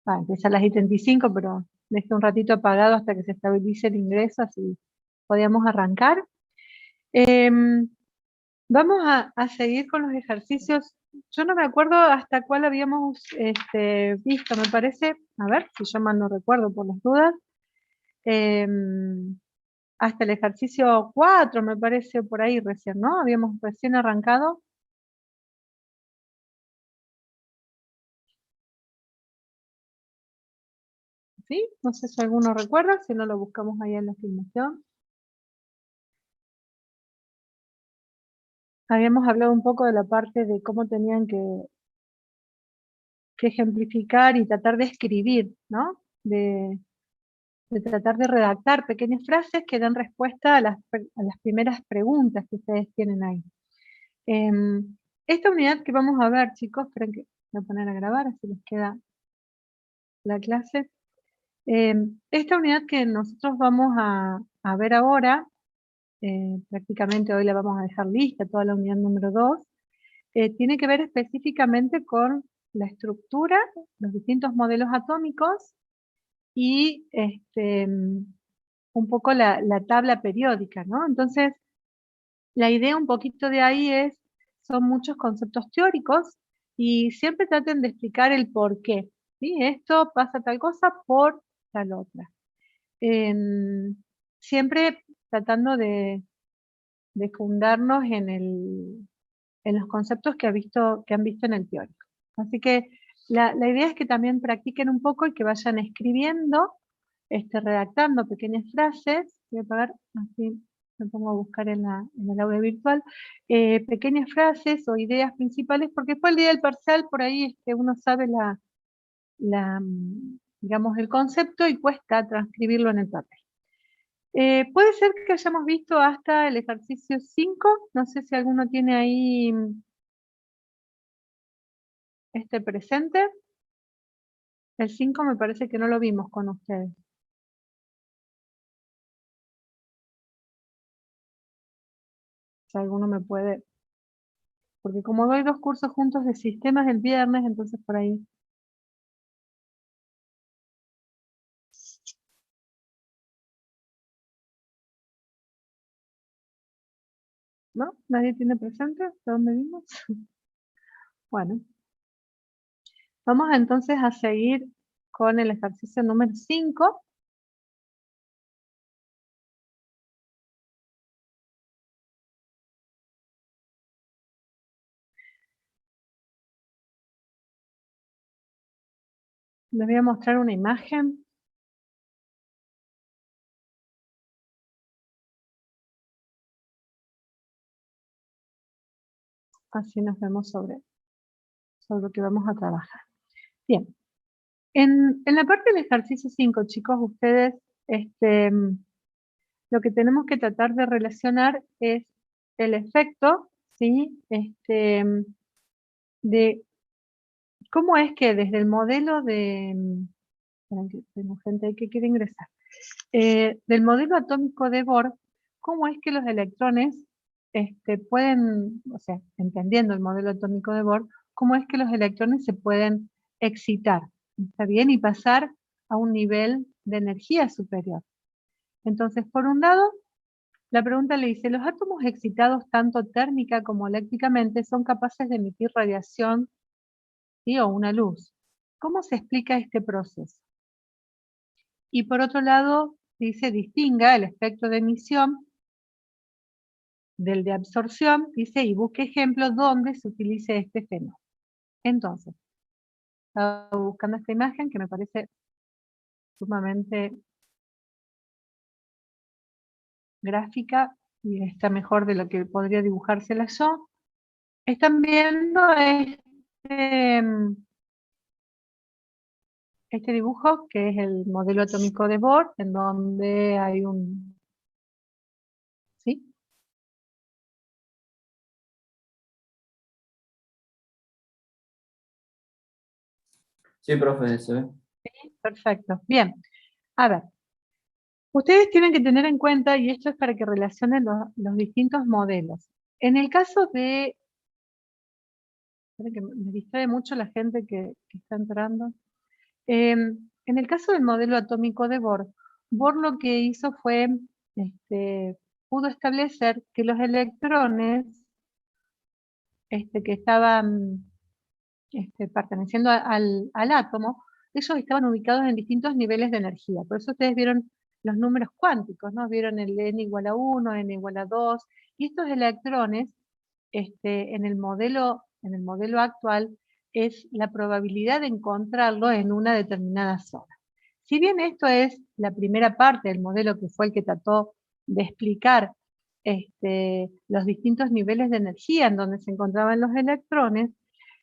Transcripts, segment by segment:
Empieza a las 10:35, pero dejé un ratito apagado hasta que se estabilice el ingreso, así podíamos arrancar. Vamos a seguir con los ejercicios. Yo no me acuerdo hasta cuál habíamos visto, me parece, a ver si yo mal no recuerdo por las dudas, hasta el ejercicio 4 me parece por ahí recién, ¿no? Habíamos recién arrancado. ¿Sí? No sé si alguno recuerda, si no lo buscamos ahí en la filmación. Habíamos hablado un poco de la parte de cómo tenían que ejemplificar y tratar de escribir, ¿no? De tratar de redactar pequeñas frases que den respuesta a las primeras preguntas que ustedes tienen ahí. Esta unidad que vamos a ver, chicos, esperen que voy a poner a grabar, así les queda la clase. Esta unidad que nosotros vamos a ver ahora, prácticamente hoy la vamos a dejar lista, toda la unidad número 2, tiene que ver específicamente con la estructura, los distintos modelos atómicos y un poco la tabla periódica, ¿no? Entonces, la idea un poquito de ahí son muchos conceptos teóricos y siempre traten de explicar el por qué, ¿sí? Esto pasa tal cosa por tal otra. Siempre tratando de fundarnos en los conceptos que han visto en el teórico. Así que la idea es que también practiquen un poco y que vayan escribiendo, redactando pequeñas frases. Voy a apagar, así me pongo a buscar en el aula virtual, pequeñas frases o ideas principales, porque después el día del parcial por ahí uno sabe digamos, el concepto y cuesta transcribirlo en el papel. Puede ser que hayamos visto hasta el ejercicio 5, no sé si alguno tiene ahí presente. El 5 me parece que no lo vimos con ustedes. Si alguno me puede, porque como doy 2 cursos juntos de sistemas el viernes, entonces por ahí. ¿No? ¿Nadie tiene presente? ¿De dónde vimos? Bueno. Vamos entonces a seguir con el ejercicio número 5. Les voy a mostrar una imagen. Así nos vemos sobre lo que vamos a trabajar. Bien. En la parte del ejercicio 5, chicos, ustedes, lo que tenemos que tratar de relacionar es el efecto, ¿sí? De cómo es que desde el modelo de, esperen que tengo gente ahí que quiere ingresar, del modelo atómico de Bohr, cómo es que los electrones pueden, o sea, entendiendo el modelo atómico de Bohr, cómo es que los electrones se pueden excitar, ¿está bien? Y pasar a un nivel de energía superior. Entonces, por un lado, la pregunta le dice, los átomos excitados tanto térmica como eléctricamente son capaces de emitir radiación, ¿sí? O una luz. ¿Cómo se explica este proceso? Y por otro lado, dice, distinga el espectro de emisión del de absorción, dice, y busque ejemplos donde se utilice este fenómeno. Entonces, estaba buscando esta imagen que me parece sumamente gráfica y está mejor de lo que podría dibujársela yo. Están viendo este dibujo, que es el modelo atómico de Bohr, en donde hay un... ¿Sí? Sí, profe, se ve. Sí, perfecto. Bien. A ver, ustedes tienen que tener en cuenta, y esto es para que relacionen los distintos modelos. En el caso de... Esperen que me distrae mucho la gente que está entrando. En el caso del modelo atómico de Bohr, Bohr lo que hizo fue, pudo establecer que los electrones que estaban perteneciendo al átomo, ellos estaban ubicados en distintos niveles de energía. Por eso ustedes vieron los números cuánticos, ¿no? Vieron el n igual a 1, n igual a 2, y estos electrones, en el modelo actual, es la probabilidad de encontrarlo en una determinada zona. Si bien esto es la primera parte del modelo, que fue el que trató de explicar los distintos niveles de energía en donde se encontraban los electrones,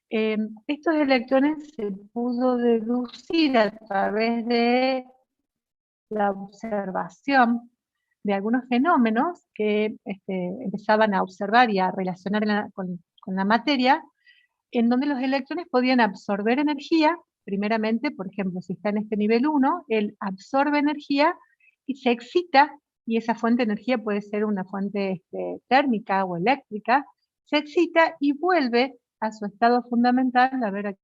estos electrones se pudo deducir a través de la observación de algunos fenómenos que empezaban a observar y a relacionar con la materia, en donde los electrones podían absorber energía. Primeramente, por ejemplo, si está en este nivel 1, él absorbe energía y se excita, y esa fuente de energía puede ser una fuente térmica o eléctrica, se excita y vuelve a su estado fundamental. A ver, acá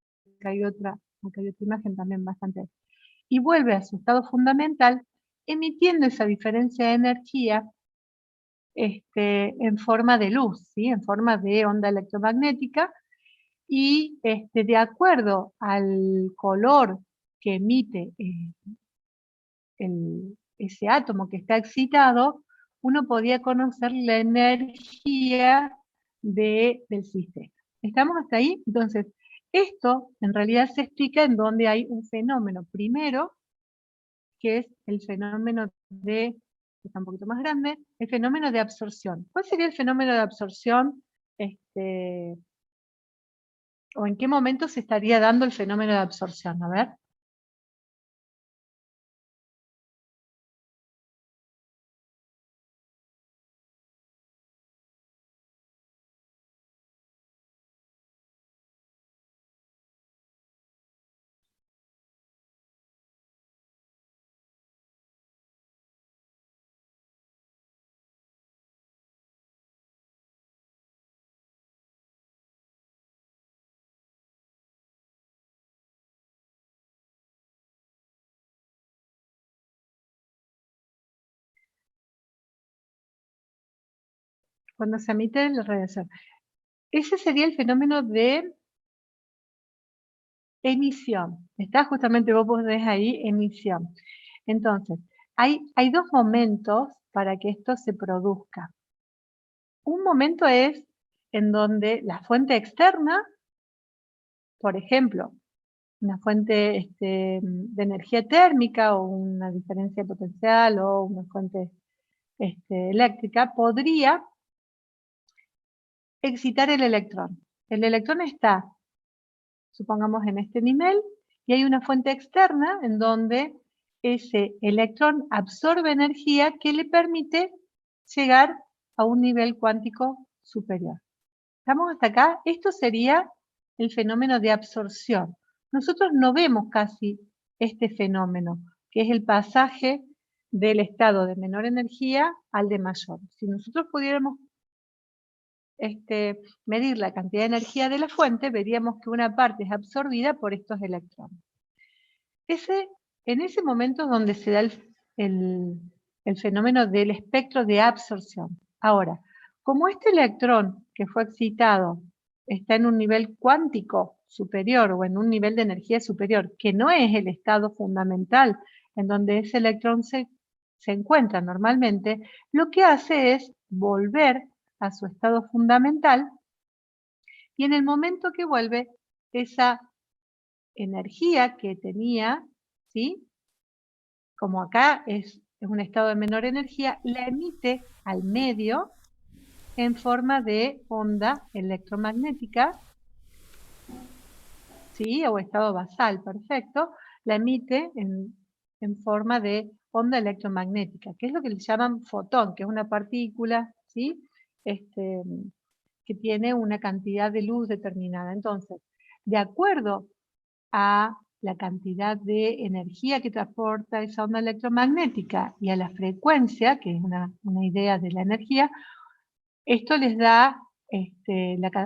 hay otra imagen también bastante. Y vuelve a su estado fundamental, emitiendo esa diferencia de energía en forma de luz, ¿sí? En forma de onda electromagnética, y de acuerdo al color que emite ese átomo que está excitado, uno podía conocer la energía del sistema. ¿Estamos hasta ahí? Entonces, esto en realidad se explica en donde hay un fenómeno primero, que es el fenómeno que está un poquito más grande, el fenómeno de absorción. ¿Cuál sería el fenómeno de absorción? ¿O en qué momento se estaría dando el fenómeno de absorción? A ver. Cuando se emite la radiación. Ese sería el fenómeno de emisión. Está justamente, vos podés ahí, emisión. Entonces, hay dos momentos para que esto se produzca. Un momento es en donde la fuente externa, por ejemplo, una fuente de energía térmica o una diferencia potencial o una fuente eléctrica, podría excitar el electrón. El electrón está, supongamos, en este nivel, y hay una fuente externa en donde ese electrón absorbe energía que le permite llegar a un nivel cuántico superior. ¿Estamos hasta acá? Esto sería el fenómeno de absorción. Nosotros no vemos casi este fenómeno, que es el pasaje del estado de menor energía al de mayor. Si nosotros pudiéramos medir la cantidad de energía de la fuente, veríamos que una parte es absorbida por estos electrones. En ese momento es donde se da el fenómeno del espectro de absorción. Ahora, como este electrón que fue excitado está en un nivel cuántico superior o en un nivel de energía superior, que no es el estado fundamental en donde ese electrón se encuentra normalmente, lo que hace es volver a su estado fundamental, y en el momento que vuelve, esa energía que tenía, ¿sí? Como acá es un estado de menor energía, la emite al medio en forma de onda electromagnética, ¿sí? O estado basal, perfecto, la emite en forma de onda electromagnética, que es lo que le llaman fotón, que es una partícula, ¿sí? Que tiene una cantidad de luz determinada. Entonces, de acuerdo a la cantidad de energía que transporta esa onda electromagnética y a la frecuencia, que es una idea de la energía, esto les da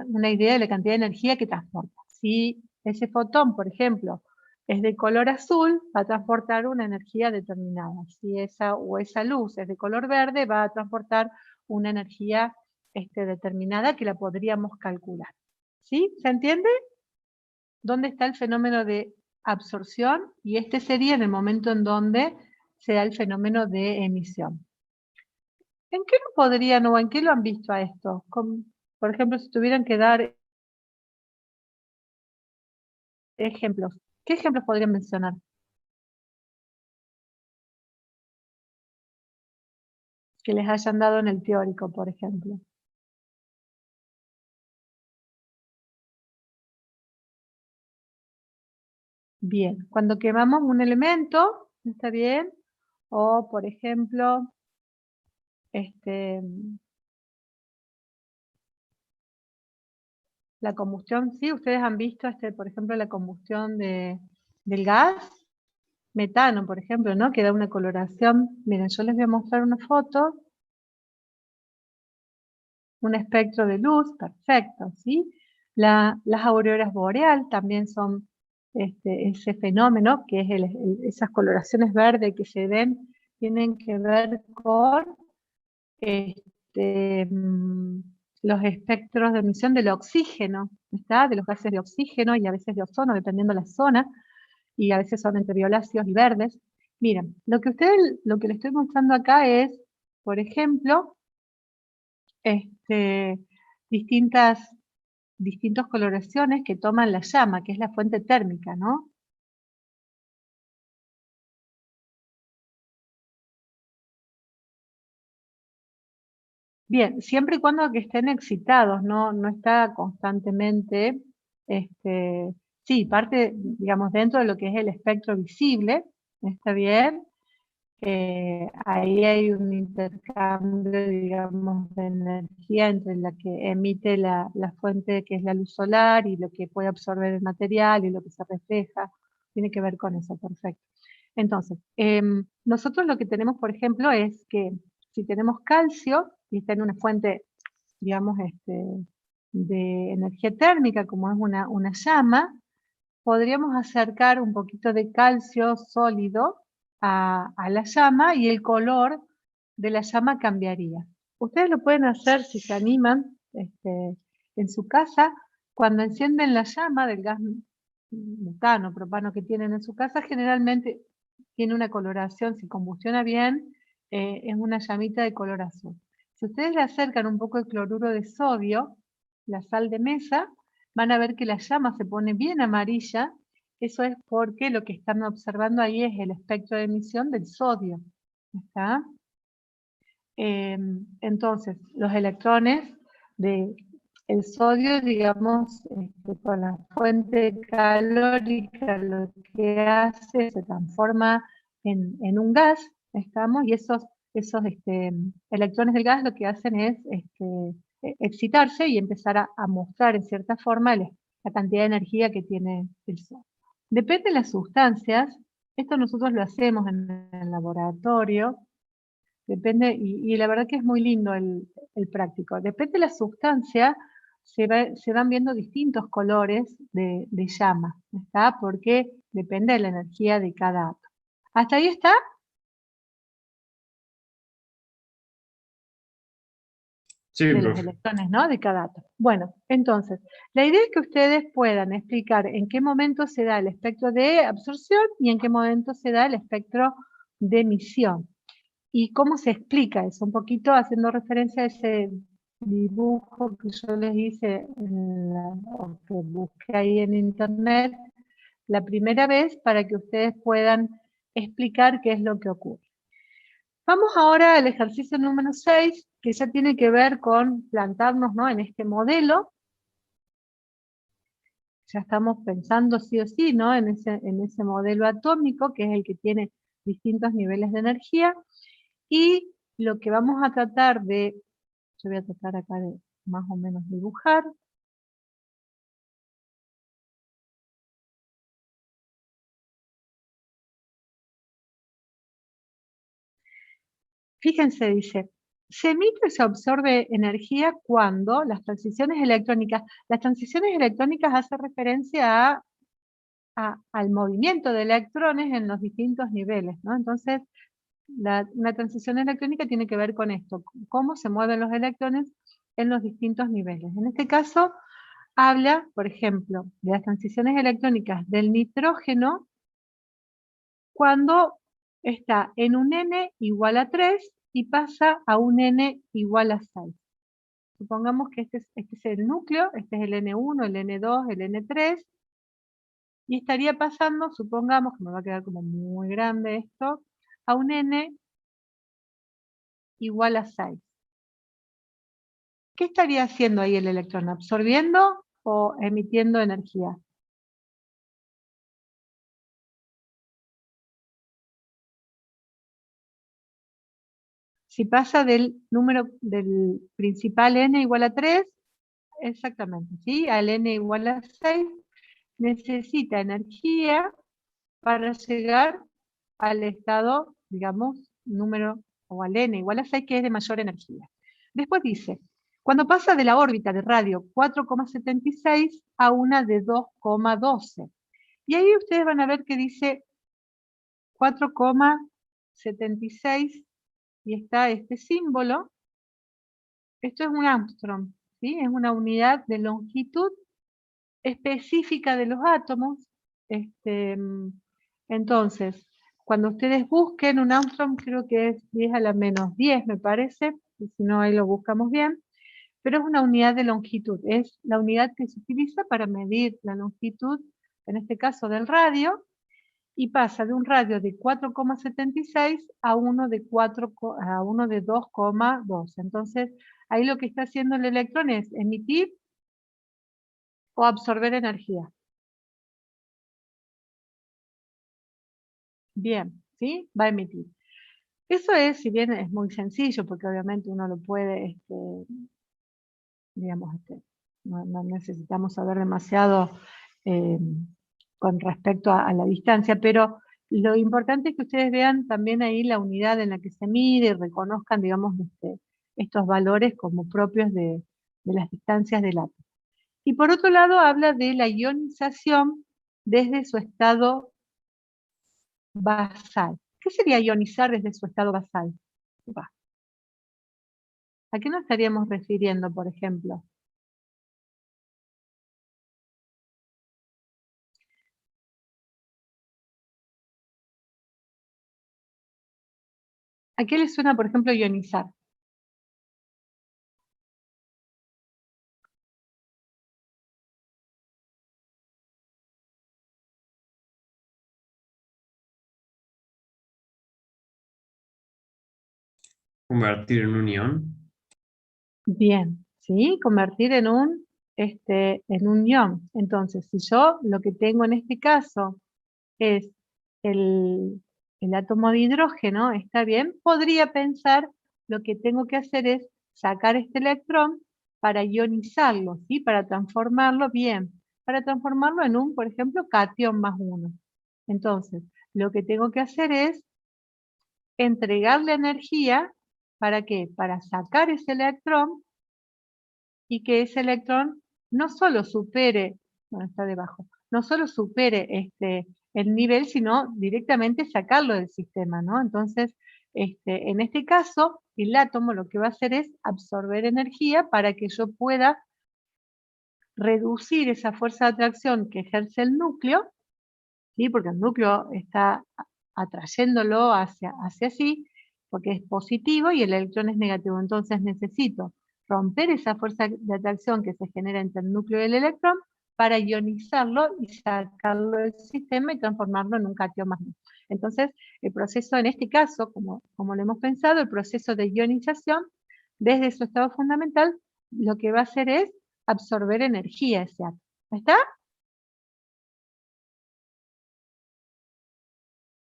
una idea de la cantidad de energía que transporta. Si ese fotón, por ejemplo, es de color azul, va a transportar una energía determinada. Si esa luz es de color verde, va a transportar una energía determinada que la podríamos calcular. ¿Sí? ¿Se entiende? ¿Dónde está el fenómeno de absorción? Y este sería en el momento en donde se da el fenómeno de emisión. ¿En qué lo podrían o en qué lo han visto a esto? Por ejemplo, si tuvieran que dar ejemplos, ¿qué ejemplos podrían mencionar? Que les hayan dado en el teórico, por ejemplo. Bien, cuando quemamos un elemento, ¿está bien? O, por ejemplo, la combustión, sí, ustedes han visto, por ejemplo, la combustión del gas, metano, por ejemplo, ¿no? Que da una coloración. Miren, yo les voy a mostrar una foto. Un espectro de luz, perfecto, ¿sí? Las auroras boreal también son ese fenómeno, que es esas coloraciones verdes que se ven, tienen que ver con los espectros de emisión del oxígeno, ¿está? De los gases de oxígeno y a veces de ozono, dependiendo de la zona, y a veces son entre violáceos y verdes. Miren, lo que les estoy mostrando acá es, por ejemplo, distintas coloraciones que toman la llama, que es la fuente térmica, ¿no? Bien, siempre y cuando que estén excitados, no está constantemente, sí, parte, digamos, dentro de lo que es el espectro visible, ¿está bien? Ahí hay un intercambio, digamos, de energía entre la que emite la fuente que es la luz solar y lo que puede absorber el material y lo que se refleja. Tiene que ver con eso, perfecto. Entonces, nosotros lo que tenemos, por ejemplo, es que si tenemos calcio y está en una fuente, digamos, de energía térmica, como es una llama, podríamos acercar un poquito de calcio sólido a la llama y el color de la llama cambiaría. Ustedes lo pueden hacer si se animan en su casa. Cuando encienden la llama del gas butano, propano que tienen en su casa, generalmente tiene una coloración, si combustiona bien, es una llamita de color azul. Si ustedes le acercan un poco de cloruro de sodio, la sal de mesa, van a ver que la llama se pone bien amarilla. Eso es porque lo que están observando ahí es el espectro de emisión del sodio. ¿Está? Entonces, los electrones del sodio, digamos, con la fuente calórica, lo que hace se transforma en un gas, ¿estamos? Y esos electrones del gas lo que hacen es excitarse y empezar a mostrar en cierta forma la cantidad de energía que tiene el Sol. Depende de las sustancias, esto nosotros lo hacemos en el laboratorio, depende, y la verdad que es muy lindo el práctico. Depende de la sustancia, se van viendo distintos colores de llama, ¿está? Porque depende de la energía de cada átomo. ¿Hasta ahí está? Sí, de los profe. electrones, ¿no? De cada átomo. Bueno, entonces, la idea es que ustedes puedan explicar en qué momento se da el espectro de absorción y en qué momento se da el espectro de emisión. ¿Y cómo se explica eso? Un poquito haciendo referencia a ese dibujo que yo les hice, o que busqué ahí en internet, la primera vez para que ustedes puedan explicar qué es lo que ocurre. Vamos ahora al ejercicio número 6, que ya tiene que ver con plantarnos, ¿no?, en este modelo. Ya estamos pensando sí o sí, ¿no?, en ese modelo atómico, que es el que tiene distintos niveles de energía. Y lo que vamos a tratar de, yo voy a tratar acá de más o menos dibujar. Fíjense, dice, se emite o se absorbe energía cuando las transiciones electrónicas hace referencia a al movimiento de electrones en los distintos niveles, ¿no? Entonces, una transición electrónica tiene que ver con esto, cómo se mueven los electrones en los distintos niveles. En este caso, habla, por ejemplo, de las transiciones electrónicas del nitrógeno cuando está en un n igual a 3 y pasa a un n igual a 6. Supongamos que este es el núcleo, este es el N1, el N2, el N3, y estaría pasando, supongamos que me va a quedar como muy grande esto, a un N igual a 6. ¿Qué estaría haciendo ahí el electrón? ¿Absorbiendo o emitiendo energía? Si pasa del número del principal n igual a 3, exactamente, ¿sí? Al n igual a 6, necesita energía para llegar al estado, digamos, número, o al n igual a 6, que es de mayor energía. Después dice, cuando pasa de la órbita de radio 4,76 a una de 2,12. Y ahí ustedes van a ver que dice 4,76 y está este símbolo. Esto es un Armstrong, ¿sí? Es una unidad de longitud específica de los átomos. Entonces, cuando ustedes busquen un Armstrong, creo que es 10 a la menos 10, me parece, y si no, ahí lo buscamos bien, pero es una unidad de longitud, es la unidad que se utiliza para medir la longitud, en este caso del radio, y pasa de un radio de 4,76 a uno de 2,2. Entonces, ahí lo que está haciendo el electrón es emitir o absorber energía. Bien, ¿sí? Va a emitir. Eso es, si bien es muy sencillo, porque obviamente uno lo puede, digamos, no necesitamos saber demasiado eh, con respecto a la distancia, pero lo importante es que ustedes vean también ahí la unidad en la que se mide y reconozcan, digamos, estos valores como propios de las distancias del átomo. Y por otro lado, habla de la ionización desde su estado basal. ¿Qué sería ionizar desde su estado basal? ¿A qué nos estaríamos refiriendo, por ejemplo? ¿A qué le suena, por ejemplo, ionizar? Convertir en un ion. Bien, ¿sí? Convertir en un ion. Entonces, si yo lo que tengo en este caso es el átomo de hidrógeno, ¿está bien? Podría pensar lo que tengo que hacer es sacar este electrón para ionizarlo, ¿sí? Para transformarlo bien, para transformarlo en un, por ejemplo, cation más 1. Entonces, lo que tengo que hacer es entregarle energía, ¿para qué? Para sacar ese electrón y que ese electrón no solo supere, bueno, está debajo, no solo supere el nivel, sino directamente sacarlo del sistema, ¿no? Entonces, en este caso, el átomo lo que va a hacer es absorber energía para que yo pueda reducir esa fuerza de atracción que ejerce el núcleo, ¿sí? Porque el núcleo está atrayéndolo hacia sí, porque es positivo y el electrón es negativo. Entonces necesito romper esa fuerza de atracción que se genera entre el núcleo y el electrón para ionizarlo y sacarlo del sistema y transformarlo en un cation más 1. Entonces, el proceso en este caso, como lo hemos pensado, el proceso de ionización, desde su estado fundamental, lo que va a hacer es absorber energía ese átomo. ¿Está?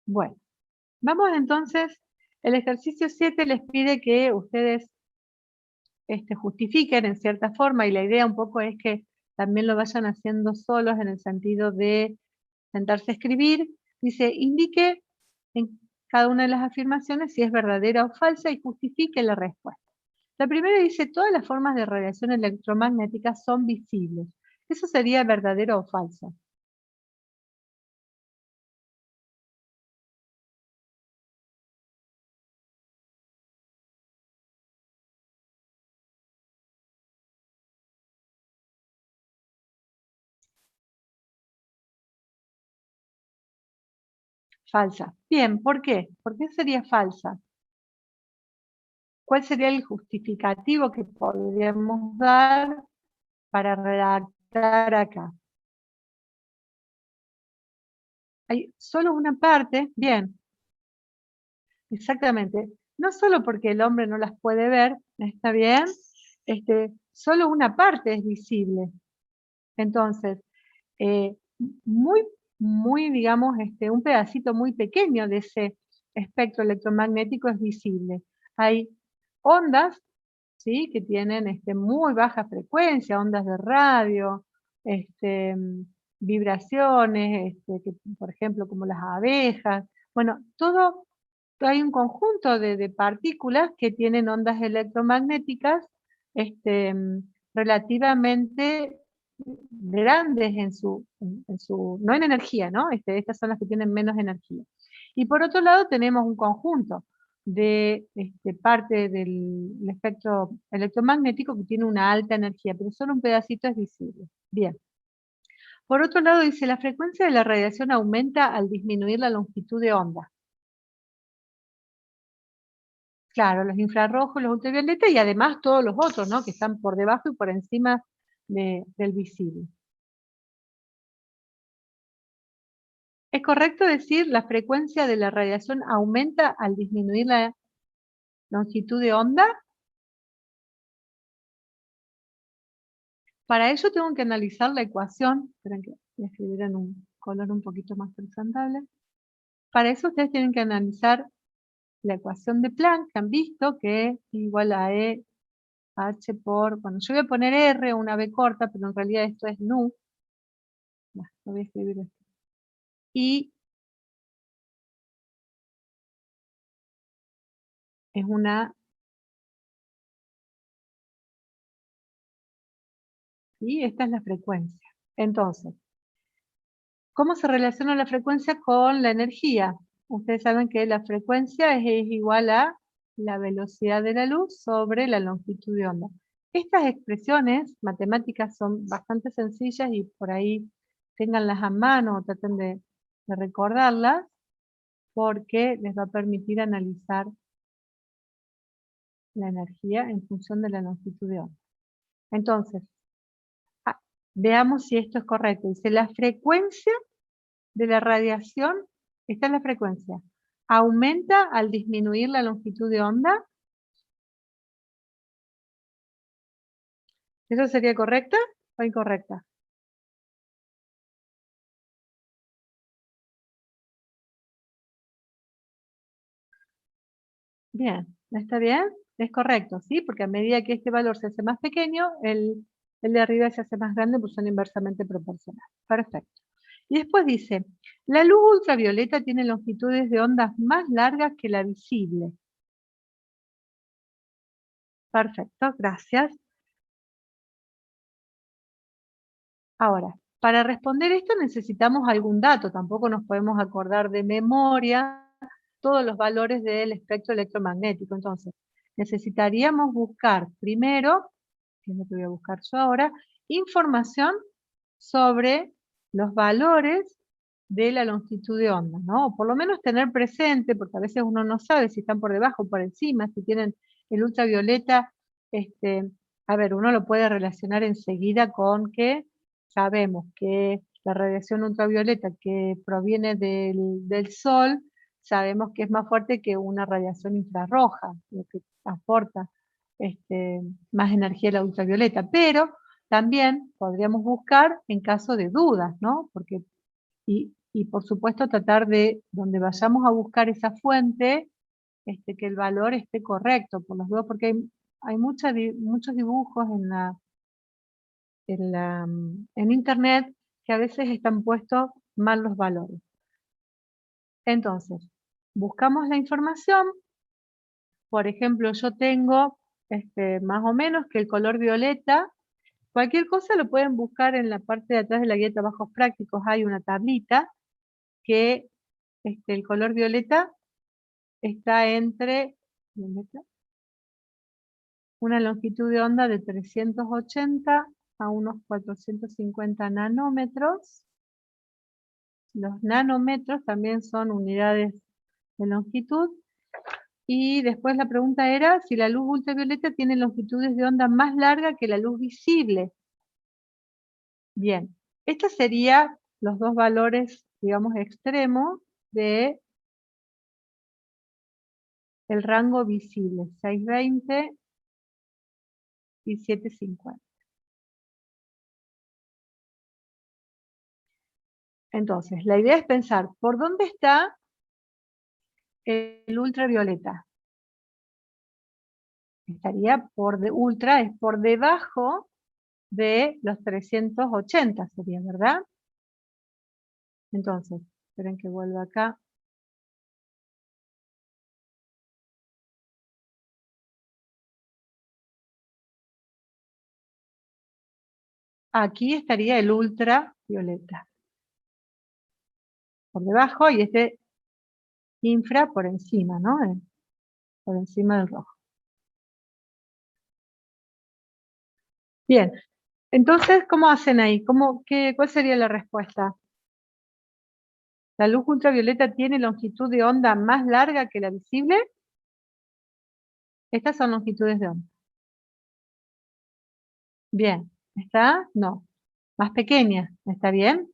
Bueno, vamos entonces, el ejercicio 7 les pide que ustedes justifiquen en cierta forma, y la idea un poco es que también lo vayan haciendo solos en el sentido de sentarse a escribir. Dice, indique en cada una de las afirmaciones si es verdadera o falsa y justifique la respuesta. La primera dice, todas las formas de radiación electromagnética son visibles. ¿Eso sería verdadero o falso? Falsa. Bien, ¿por qué? ¿Por qué sería falsa? ¿Cuál sería el justificativo que podríamos dar para redactar acá? Hay solo una parte, bien, exactamente. No solo porque el hombre no las puede ver, ¿está bien? Solo una parte es visible. Entonces, eh, muy, digamos, un pedacito muy pequeño de ese espectro electromagnético es visible. Hay ondas, ¿sí?, que tienen muy baja frecuencia, ondas de radio, vibraciones, por ejemplo, como las abejas. Bueno, hay un conjunto de partículas que tienen ondas electromagnéticas relativamente grandes no en energía, ¿no? Estas son las que tienen menos energía. Y por otro lado tenemos un conjunto de parte del espectro electromagnético que tiene una alta energía, pero solo un pedacito es visible. Bien. Por otro lado dice, la frecuencia de la radiación aumenta al disminuir la longitud de onda. Claro, los infrarrojos, los ultravioletas y además todos los otros, ¿no?, que están por debajo y por encima del visible. ¿Es correcto decir la frecuencia de la radiación aumenta al disminuir la longitud de onda? Para ello tengo que analizar la ecuación, esperen que voy a escribir en un color un poquito más presentable. Para eso ustedes tienen que analizar la ecuación de Planck, que han visto, que es igual a E H por, bueno, yo voy a poner R, una B corta, pero en realidad esto es nu. Bueno, lo voy a escribir esto. Y es una, y esta es la frecuencia. Entonces, ¿cómo se relaciona la frecuencia con la energía? Ustedes saben que la frecuencia es igual a la velocidad de la luz sobre la longitud de onda. Estas expresiones matemáticas son bastante sencillas y por ahí ténganlas a mano o traten de recordarlas porque les va a permitir analizar la energía en función de la longitud de onda. Entonces, veamos si esto es correcto. Dice, la frecuencia de la radiación, esta es la frecuencia, aumenta al disminuir la longitud de onda. ¿Eso sería correcta o incorrecta? Bien, ¿está bien? Es correcto, ¿sí? Porque a medida que este valor se hace más pequeño, el de arriba se hace más grande, pues son inversamente proporcionales. Perfecto. Y después dice, la luz ultravioleta tiene longitudes de ondas más largas que la visible. Perfecto, gracias. Ahora, para responder esto necesitamos algún dato, tampoco nos podemos acordar de memoria todos los valores del espectro electromagnético. Entonces, necesitaríamos buscar primero, que es lo que voy a buscar yo ahora, información sobre los valores de la longitud de onda, ¿no? O por lo menos tener presente, porque a veces uno no sabe si están por debajo o por encima, si tienen el ultravioleta, a ver, uno lo puede relacionar enseguida con que sabemos que la radiación ultravioleta que proviene del sol, sabemos que es más fuerte que una radiación infrarroja, lo que aporta más energía a la ultravioleta, pero también podríamos buscar en caso de dudas, ¿no? Porque, y por supuesto tratar de, donde vayamos a buscar esa fuente, que el valor esté correcto, por los dudas, porque hay muchos dibujos en internet que a veces están puestos mal los valores. Entonces, buscamos la información. Por ejemplo, yo tengo más o menos que el color violeta, cualquier cosa lo pueden buscar en la parte de atrás de la guía de trabajos prácticos, hay una tablita que el color violeta está entre una longitud de onda de 380 a unos 450 nanómetros, Los nanómetros también son unidades de longitud. Y después la pregunta era si la luz ultravioleta tiene longitudes de onda más larga que la luz visible. Bien, estos serían los dos valores, digamos, extremos de el rango visible, 620 y 750. Entonces, la idea es pensar, ¿por dónde está el ultravioleta? Estaría ultra, es por debajo de los 380, sería, ¿verdad? Entonces, esperen que vuelva acá. Aquí estaría el ultravioleta. Por debajo y este infra por encima, ¿no? Por encima del rojo. Bien, entonces, ¿cómo hacen ahí? ¿Cuál sería la respuesta? ¿La luz ultravioleta tiene longitud de onda más larga que la visible? Estas son longitudes de onda. Bien, ¿está? No. Más pequeña, ¿está bien?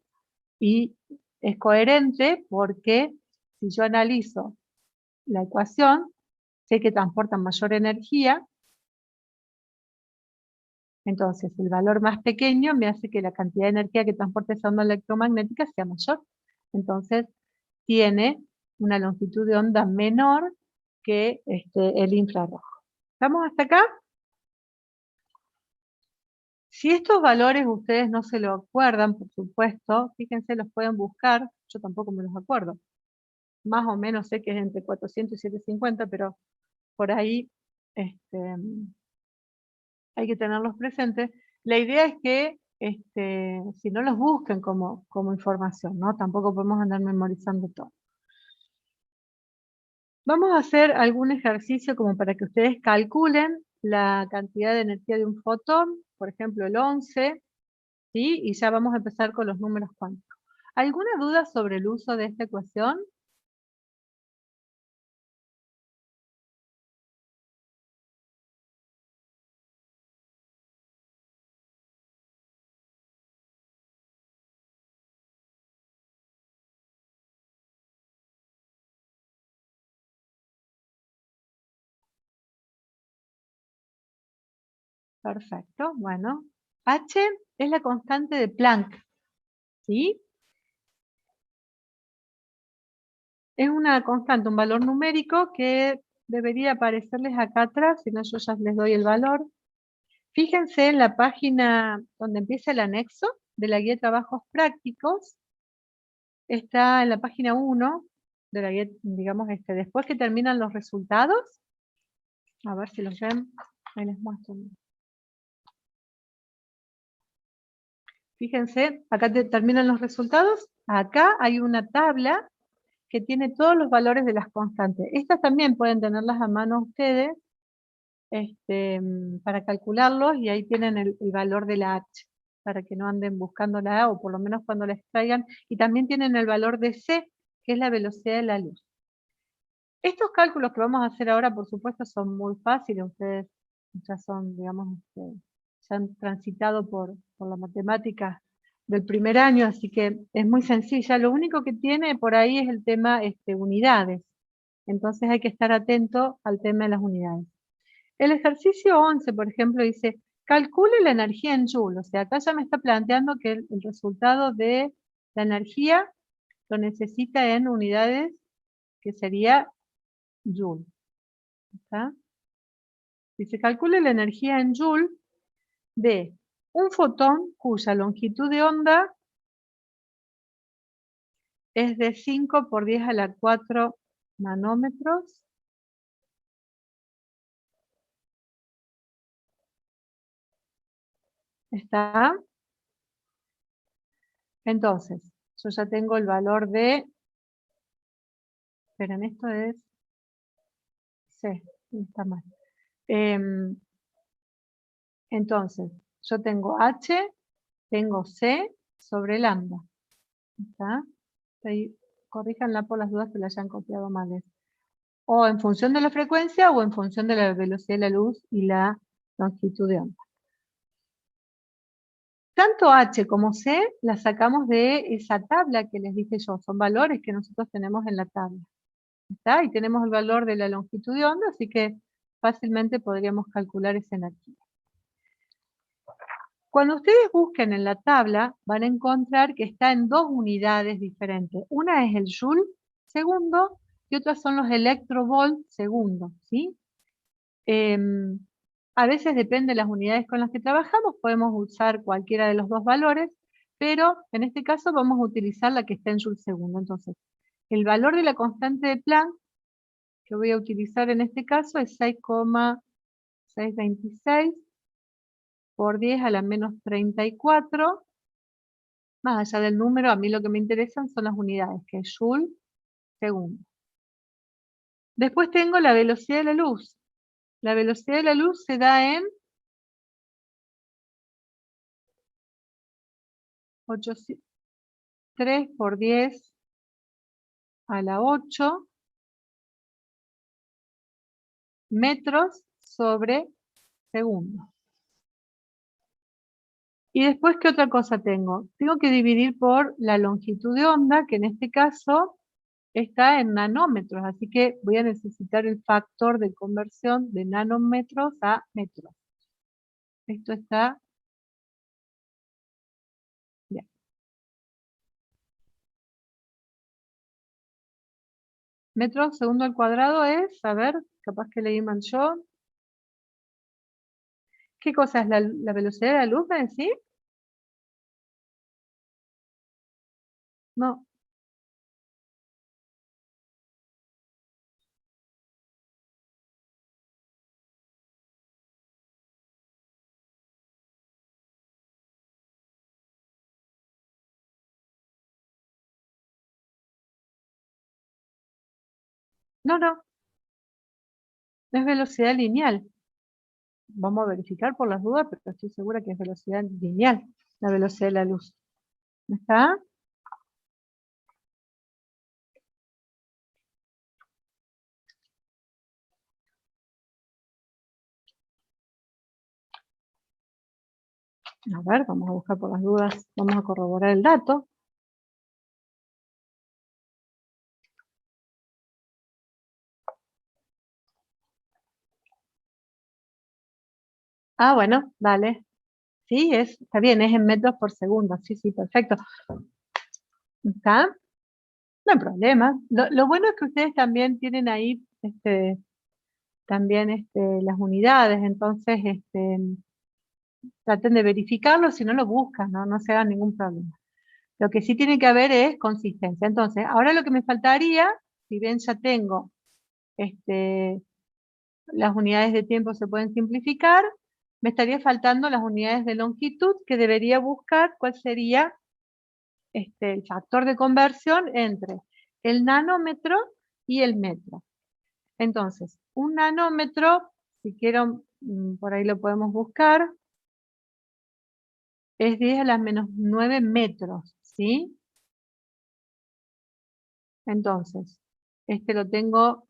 Y es coherente porque si yo analizo la ecuación, sé que transportan mayor energía, entonces el valor más pequeño me hace que la cantidad de energía que transporta esa onda electromagnética sea mayor. Entonces tiene una longitud de onda menor que el infrarrojo. ¿Estamos hasta acá? Si estos valores ustedes no se lo acuerdan, por supuesto, fíjense, los pueden buscar, yo tampoco me los acuerdo. Más o menos sé que es entre 400 y 750, pero por ahí hay que tenerlos presentes. La idea es que si no los busquen como información, ¿no? Tampoco podemos andar memorizando todo. Vamos a hacer algún ejercicio como para que ustedes calculen la cantidad de energía de un fotón, por ejemplo el 11, ¿sí? Y ya vamos a empezar con los números cuánticos. ¿Alguna duda sobre el uso de esta ecuación? Perfecto, bueno. H es la constante de Planck, ¿sí? Es una constante, un valor numérico que debería aparecerles acá atrás, si no yo ya les doy el valor. Fíjense en la página donde empieza el anexo de la guía de trabajos prácticos. Está en la página 1 de la guía, digamos, después que terminan los resultados. A ver si los ven, ahí les muestro. Fíjense, acá terminan los resultados. Acá hay una tabla que tiene todos los valores de las constantes. Estas también pueden tenerlas a mano ustedes para calcularlos y ahí tienen el valor de la H, para que no anden buscando la A, o por lo menos cuando la extraigan. Y también tienen el valor de C, que es la velocidad de la luz. Estos cálculos que vamos a hacer ahora, por supuesto, son muy fáciles. Ustedes ya son, digamos, ya han transitado por la matemática del primer año, así que es muy sencilla. Lo único que tiene por ahí es el tema unidades. Entonces hay que estar atento al tema de las unidades. El ejercicio 11, por ejemplo, dice, calcule la energía en Joule. O sea, acá ya me está planteando que el resultado de la energía lo necesita en unidades, que sería Joule. ¿Está? Dice, calcule la energía en Joule de un fotón cuya longitud de onda es de 5 por 10 a la 4 nanómetros. ¿Está? Entonces, yo ya tengo el valor de... Esperen, esto es... C, está mal. Entonces, yo tengo H, tengo C sobre lambda. ¿Está? Ahí, corríjanla por las dudas que la hayan copiado mal. O en función de la frecuencia o en función de la velocidad de la luz y la longitud de onda. Tanto H como C las sacamos de esa tabla que les dije yo, son valores que nosotros tenemos en la tabla. ¿Está? Y tenemos el valor de la longitud de onda, así que fácilmente podríamos calcular esa energía. Cuando ustedes busquen en la tabla, van a encontrar que está en dos unidades diferentes. Una es el joule segundo y otras son los electrovolt segundo, ¿sí? A veces depende de las unidades con las que trabajamos, podemos usar cualquiera de los dos valores, pero en este caso vamos a utilizar la que está en joule segundo. Entonces, el valor de la constante de Planck que voy a utilizar en este caso es 6,626 por 10 a la menos 34. Más allá del número, a mí lo que me interesan son las unidades, que es joule segundo. Después tengo la velocidad de la luz. La velocidad de la luz se da en 3 por 10 a la 8 metros sobre segundo. Y después, ¿qué otra cosa tengo? Tengo que dividir por la longitud de onda, que en este caso está en nanómetros, así que voy a necesitar el factor de conversión de nanómetros a metros. Esto está bien. Metros segundo al cuadrado es, a ver, capaz que leí mal yo. ¿Qué cosa es la velocidad de la luz, me decís? No. No, no. Es velocidad lineal. Vamos a verificar por las dudas, pero estoy segura que es velocidad lineal, la velocidad de la luz. ¿Está? A ver, vamos a buscar por las dudas, vamos a corroborar el dato. Ah, bueno, dale. Sí, está bien, es en metros por segundo. Sí, sí, perfecto. ¿Está? No hay problema. Lo bueno es que ustedes también tienen ahí también las unidades, entonces traten de verificarlo, si no lo buscan, no se hagan ningún problema. Lo que sí tiene que haber es consistencia. Entonces, ahora lo que me faltaría, si bien ya tengo las unidades de tiempo se pueden simplificar, me estaría faltando las unidades de longitud, que debería buscar cuál sería el factor de conversión entre el nanómetro y el metro. Entonces, un nanómetro, si quiero, por ahí lo podemos buscar, es 10 a la menos 9 metros, ¿sí? Entonces, lo tengo,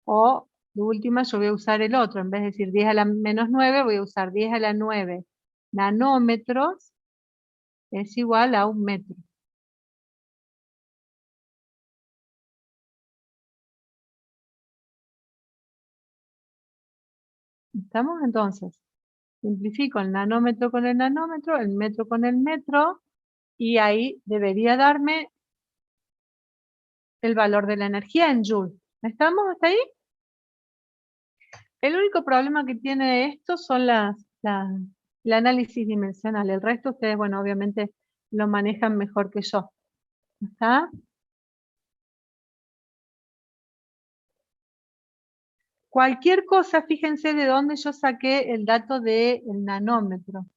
o de última yo voy a usar el otro, en vez de decir 10 a la menos 9, voy a usar 10 a la 9 nanómetros, es igual a 1 metro. ¿Estamos? Entonces, simplifico el nanómetro con el nanómetro, el metro con el metro, y ahí debería darme el valor de la energía en joule. ¿Estamos hasta ahí? El único problema que tiene esto son el análisis dimensional. El resto ustedes, bueno, obviamente lo manejan mejor que yo. ¿Está? Cualquier cosa, fíjense de dónde yo saqué el dato del nanómetro.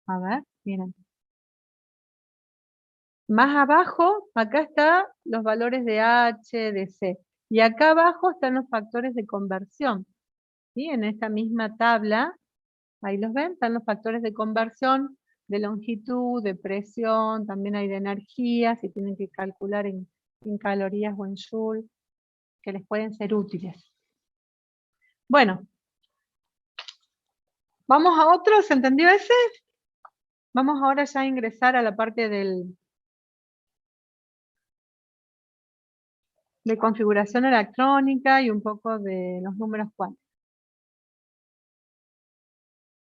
A ver, miren. Más abajo, acá están los valores de H, de C. Y acá abajo están los factores de conversión. ¿Sí? En esta misma tabla, ahí los ven, están los factores de conversión de longitud, de presión, también hay de energía, si tienen que calcular en calorías o en joule, que les pueden ser útiles. Bueno, ¿vamos a otro? ¿Se entendió ese? Vamos ahora ya a ingresar a la parte de configuración electrónica y un poco de los números cuánticos.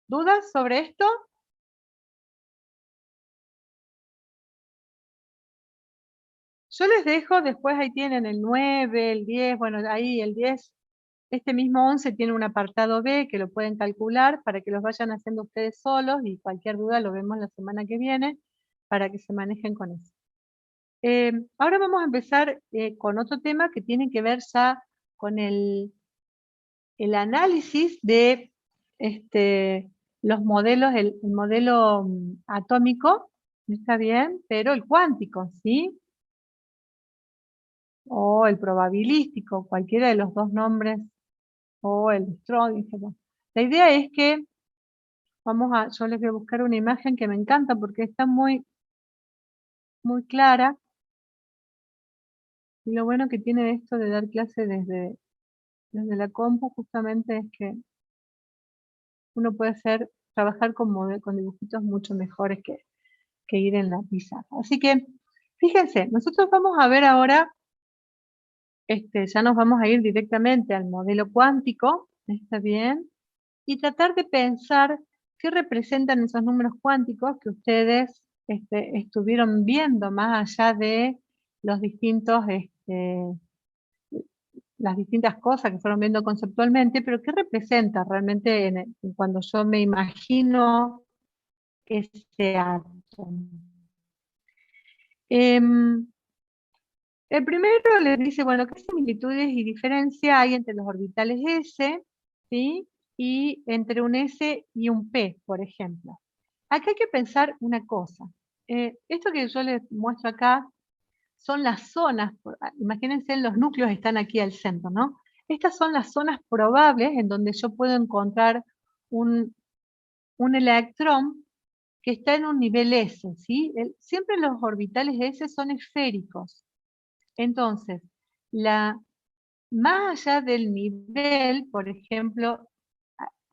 ¿Dudas sobre esto? Yo les dejo, después ahí tienen el 9, el 10, bueno, ahí el 10, este mismo 11 tiene un apartado B que lo pueden calcular para que los vayan haciendo ustedes solos y cualquier duda lo vemos la semana que viene para que se manejen con eso. Ahora vamos a empezar con otro tema que tiene que ver ya con el análisis de los modelos, el modelo atómico, está bien, pero el cuántico, ¿sí? O el probabilístico, cualquiera de los dos nombres, o el Schrödinger. La idea es que yo les voy a buscar una imagen que me encanta porque está muy, muy clara. Y lo bueno que tiene esto de dar clase desde la compu justamente es que uno puede trabajar con dibujitos mucho mejores que ir en la pizarra. Así que, fíjense, nosotros vamos a ver ahora, ya nos vamos a ir directamente al modelo cuántico, ¿está bien? Y tratar de pensar qué representan esos números cuánticos que ustedes estuvieron viendo más allá de los distintos, las distintas cosas que fueron viendo conceptualmente, pero qué representa realmente cuando yo me imagino ese átomo. El primero les dice, bueno, ¿qué similitudes y diferencia hay entre los orbitales S, ¿sí? Y entre un S y un P, por ejemplo? Acá hay que pensar una cosa. Esto que yo les muestro acá son las zonas, imagínense los núcleos están aquí al centro, ¿no? Estas son las zonas probables en donde yo puedo encontrar un electrón que está en un nivel S, ¿sí? Siempre los orbitales S son esféricos. Entonces, más allá del nivel, por ejemplo,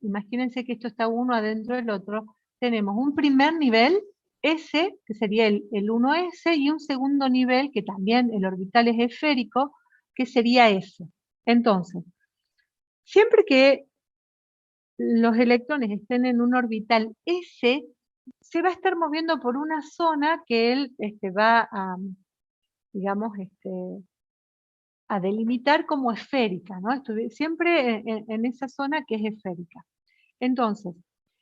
imagínense que esto está uno adentro del otro, tenemos un primer nivel S, que sería el 1S, y un segundo nivel, que también el orbital es esférico, que sería S. Entonces, siempre que los electrones estén en un orbital S, se va a estar moviendo por una zona que él va a, digamos, a delimitar como esférica, ¿no? Siempre en esa zona que es esférica. Entonces,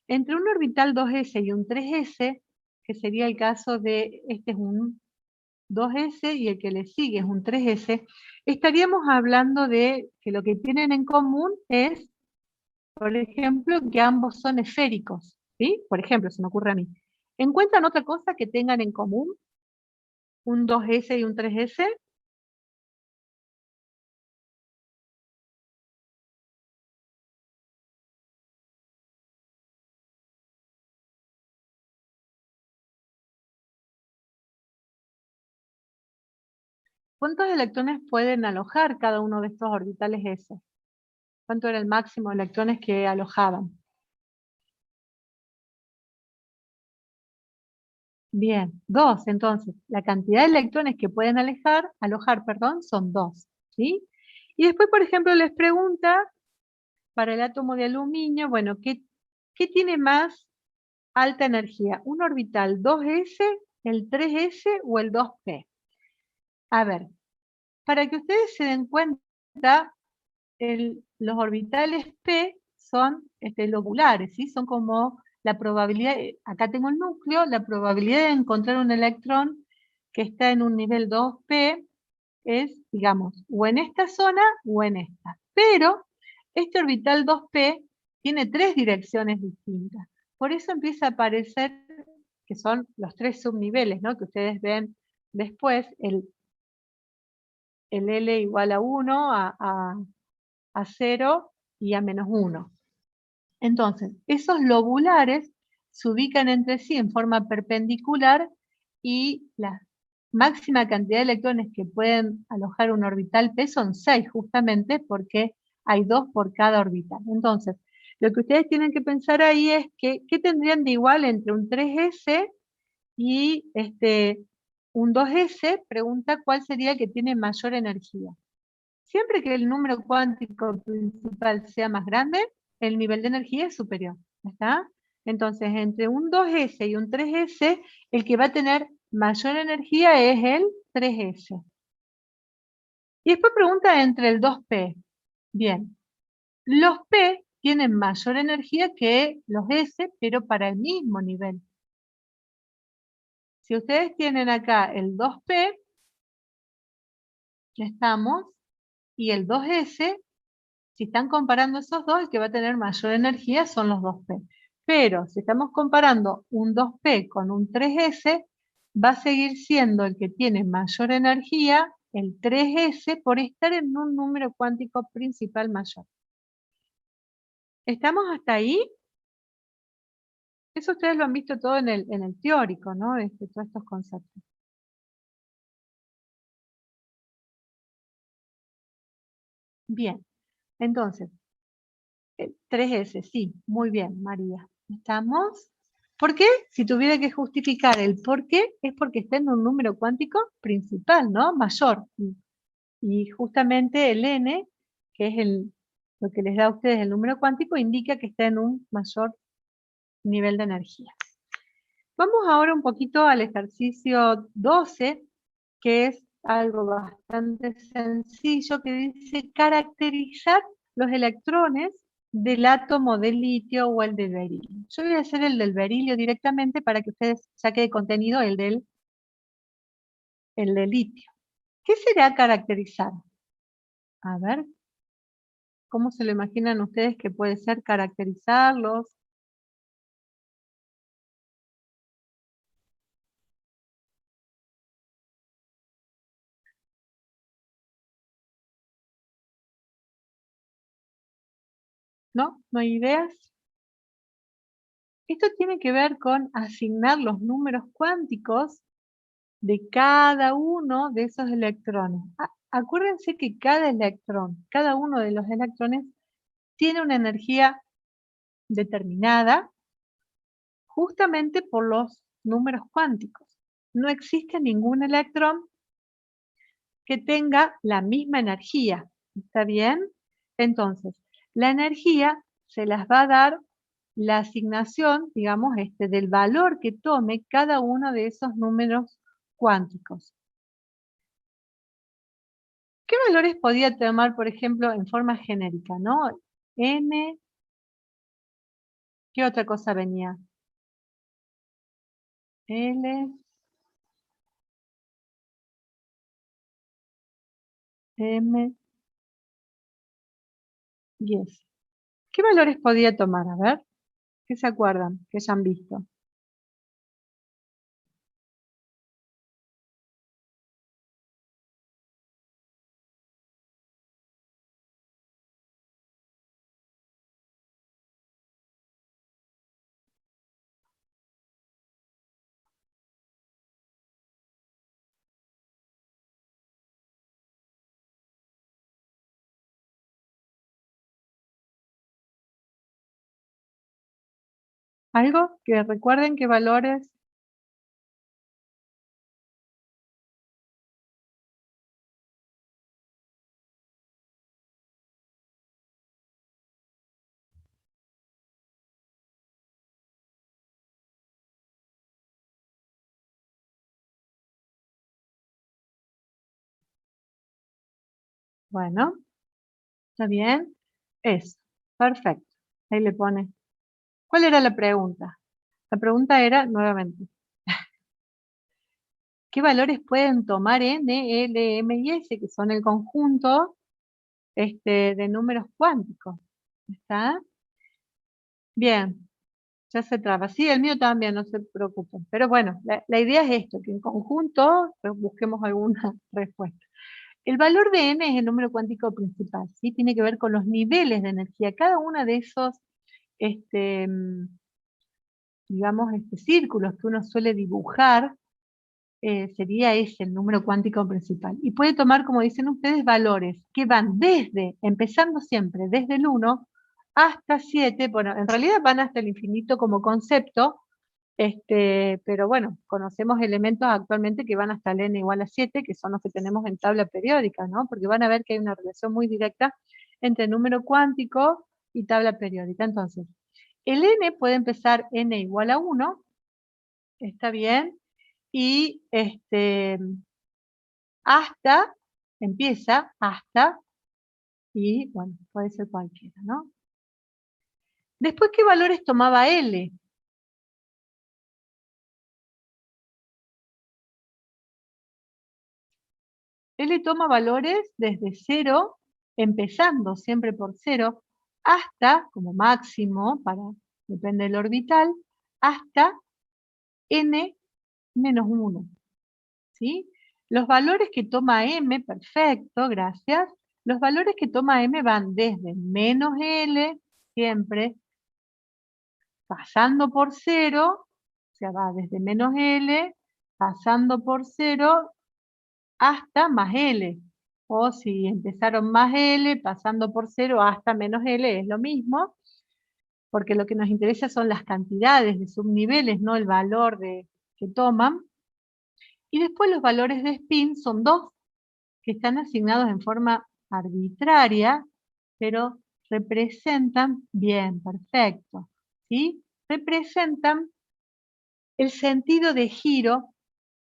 entre un orbital 2s y un 3s, que sería el caso de, este es un 2s y el que le sigue es un 3s, estaríamos hablando de que lo que tienen en común es, por ejemplo, que ambos son esféricos, ¿sí? Por ejemplo, se me ocurre a mí. ¿Encuentran otra cosa que tengan en común un 2s y un 3s? ¿Cuántos electrones pueden alojar cada uno de estos orbitales S? ¿Cuánto era el máximo de electrones que alojaban? Bien, 2. Entonces, la cantidad de electrones que pueden alojar, son 2. ¿Sí? Y después, por ejemplo, les pregunta para el átomo de aluminio, bueno, ¿qué tiene más alta energía? ¿Un orbital 2s, el 3s o el 2p? A ver, para que ustedes se den cuenta, los orbitales p son lobulares, ¿sí? Son como la probabilidad, acá tengo el núcleo, la probabilidad de encontrar un electrón que está en un nivel 2p es, digamos, o en esta zona o en esta. Pero este orbital 2p tiene 3 direcciones distintas. Por eso empieza a aparecer que son los 3 subniveles, ¿no? Que ustedes ven después, el L igual a 1, a 0 y a -1. Entonces, esos lobulares se ubican entre sí en forma perpendicular y la máxima cantidad de electrones que pueden alojar un orbital P son 6, justamente porque hay 2 por cada orbital. Entonces, lo que ustedes tienen que pensar ahí es que, ¿qué tendrían de igual entre un 3s y un 2s? Pregunta cuál sería el que tiene mayor energía. Siempre que el número cuántico principal sea más grande, el nivel de energía es superior. ¿Está? Entonces, entre un 2s y un 3s, el que va a tener mayor energía es el 3s. Y después pregunta entre el 2p. Bien, los p tienen mayor energía que los s, pero para el mismo nivel. Si ustedes tienen acá el 2p, ya estamos, y el 2s, si están comparando esos dos, el que va a tener mayor energía son los 2p. Pero si estamos comparando un 2p con un 3s, va a seguir siendo el que tiene mayor energía, el 3s, por estar en un número cuántico principal mayor. ¿Estamos hasta ahí? Eso ustedes lo han visto todo en el teórico, ¿no? Todos estos conceptos. Bien, entonces, 3S, sí, muy bien, María. ¿Estamos? ¿Por qué? Si tuviera que justificar el por qué, es porque está en un número cuántico principal, ¿no? Mayor. Y justamente el n, que es lo que les da a ustedes el número cuántico, indica que está en un mayor nivel de energía. Vamos ahora un poquito al ejercicio 12, que es algo bastante sencillo, que dice caracterizar los electrones del átomo de litio o el de berilio. Yo voy a hacer el del berilio directamente para que ustedes saquen de contenido el de litio. ¿Qué será caracterizar? A ver, ¿cómo se lo imaginan ustedes que puede ser caracterizarlos? ¿No? ¿No hay ideas? Esto tiene que ver con asignar los números cuánticos de cada uno de esos electrones. Acuérdense que cada electrón, cada uno de los electrones tiene una energía determinada justamente por los números cuánticos. No existe ningún electrón que tenga la misma energía. ¿Está bien? Entonces, la energía se las va a dar la asignación, digamos, del valor que tome cada uno de esos números cuánticos. ¿Qué valores podía tomar, por ejemplo, en forma genérica, no? N, ¿qué otra cosa venía? L, M y S. ¿Qué valores podía tomar? A ver, ¿qué se acuerdan? ¿Qué hayan visto? ¿Algo que recuerden qué valores? Bueno, ¿está bien? Eso, perfecto. Ahí le pone. ¿Cuál era la pregunta? La pregunta era, nuevamente, ¿qué valores pueden tomar N, L, M y S, que son el conjunto de números cuánticos? ¿Está? Bien, ya se traba. Sí, el mío también, no se preocupen. Pero bueno, la idea es esto, que en conjunto pues, busquemos alguna respuesta. El valor de n es el número cuántico principal, ¿sí? Tiene que ver con los niveles de energía. Cada uno de esos digamos, círculos que uno suele dibujar, sería ese el número cuántico principal. Y puede tomar, como dicen ustedes, valores que van desde, empezando siempre desde el 1 hasta 7, bueno, en realidad van hasta el infinito como concepto, pero bueno, conocemos elementos actualmente que van hasta el n igual a 7, que son los que tenemos en tabla periódica, ¿no? Porque van a ver que hay una relación muy directa entre número cuántico y tabla periódica. Entonces, el n puede empezar n igual a 1, ¿está bien? Y hasta, empieza hasta, y bueno, puede ser cualquiera, ¿no? Después, ¿qué valores tomaba L? L toma valores desde 0, empezando siempre por 0, hasta, como máximo, depende del orbital, hasta n menos 1. ¿Sí? Los valores que toma m, perfecto, gracias. Los valores que toma m van desde menos L, siempre, pasando por 0, o sea, va desde menos L, pasando por 0, hasta más L. O si empezaron más L, pasando por 0 hasta menos L, es lo mismo, porque lo que nos interesa son las cantidades de subniveles, no el valor que toman. Y después los valores de spin son 2, que están asignados en forma arbitraria, pero representan, bien, perfecto, ¿sí? Representan el sentido de giro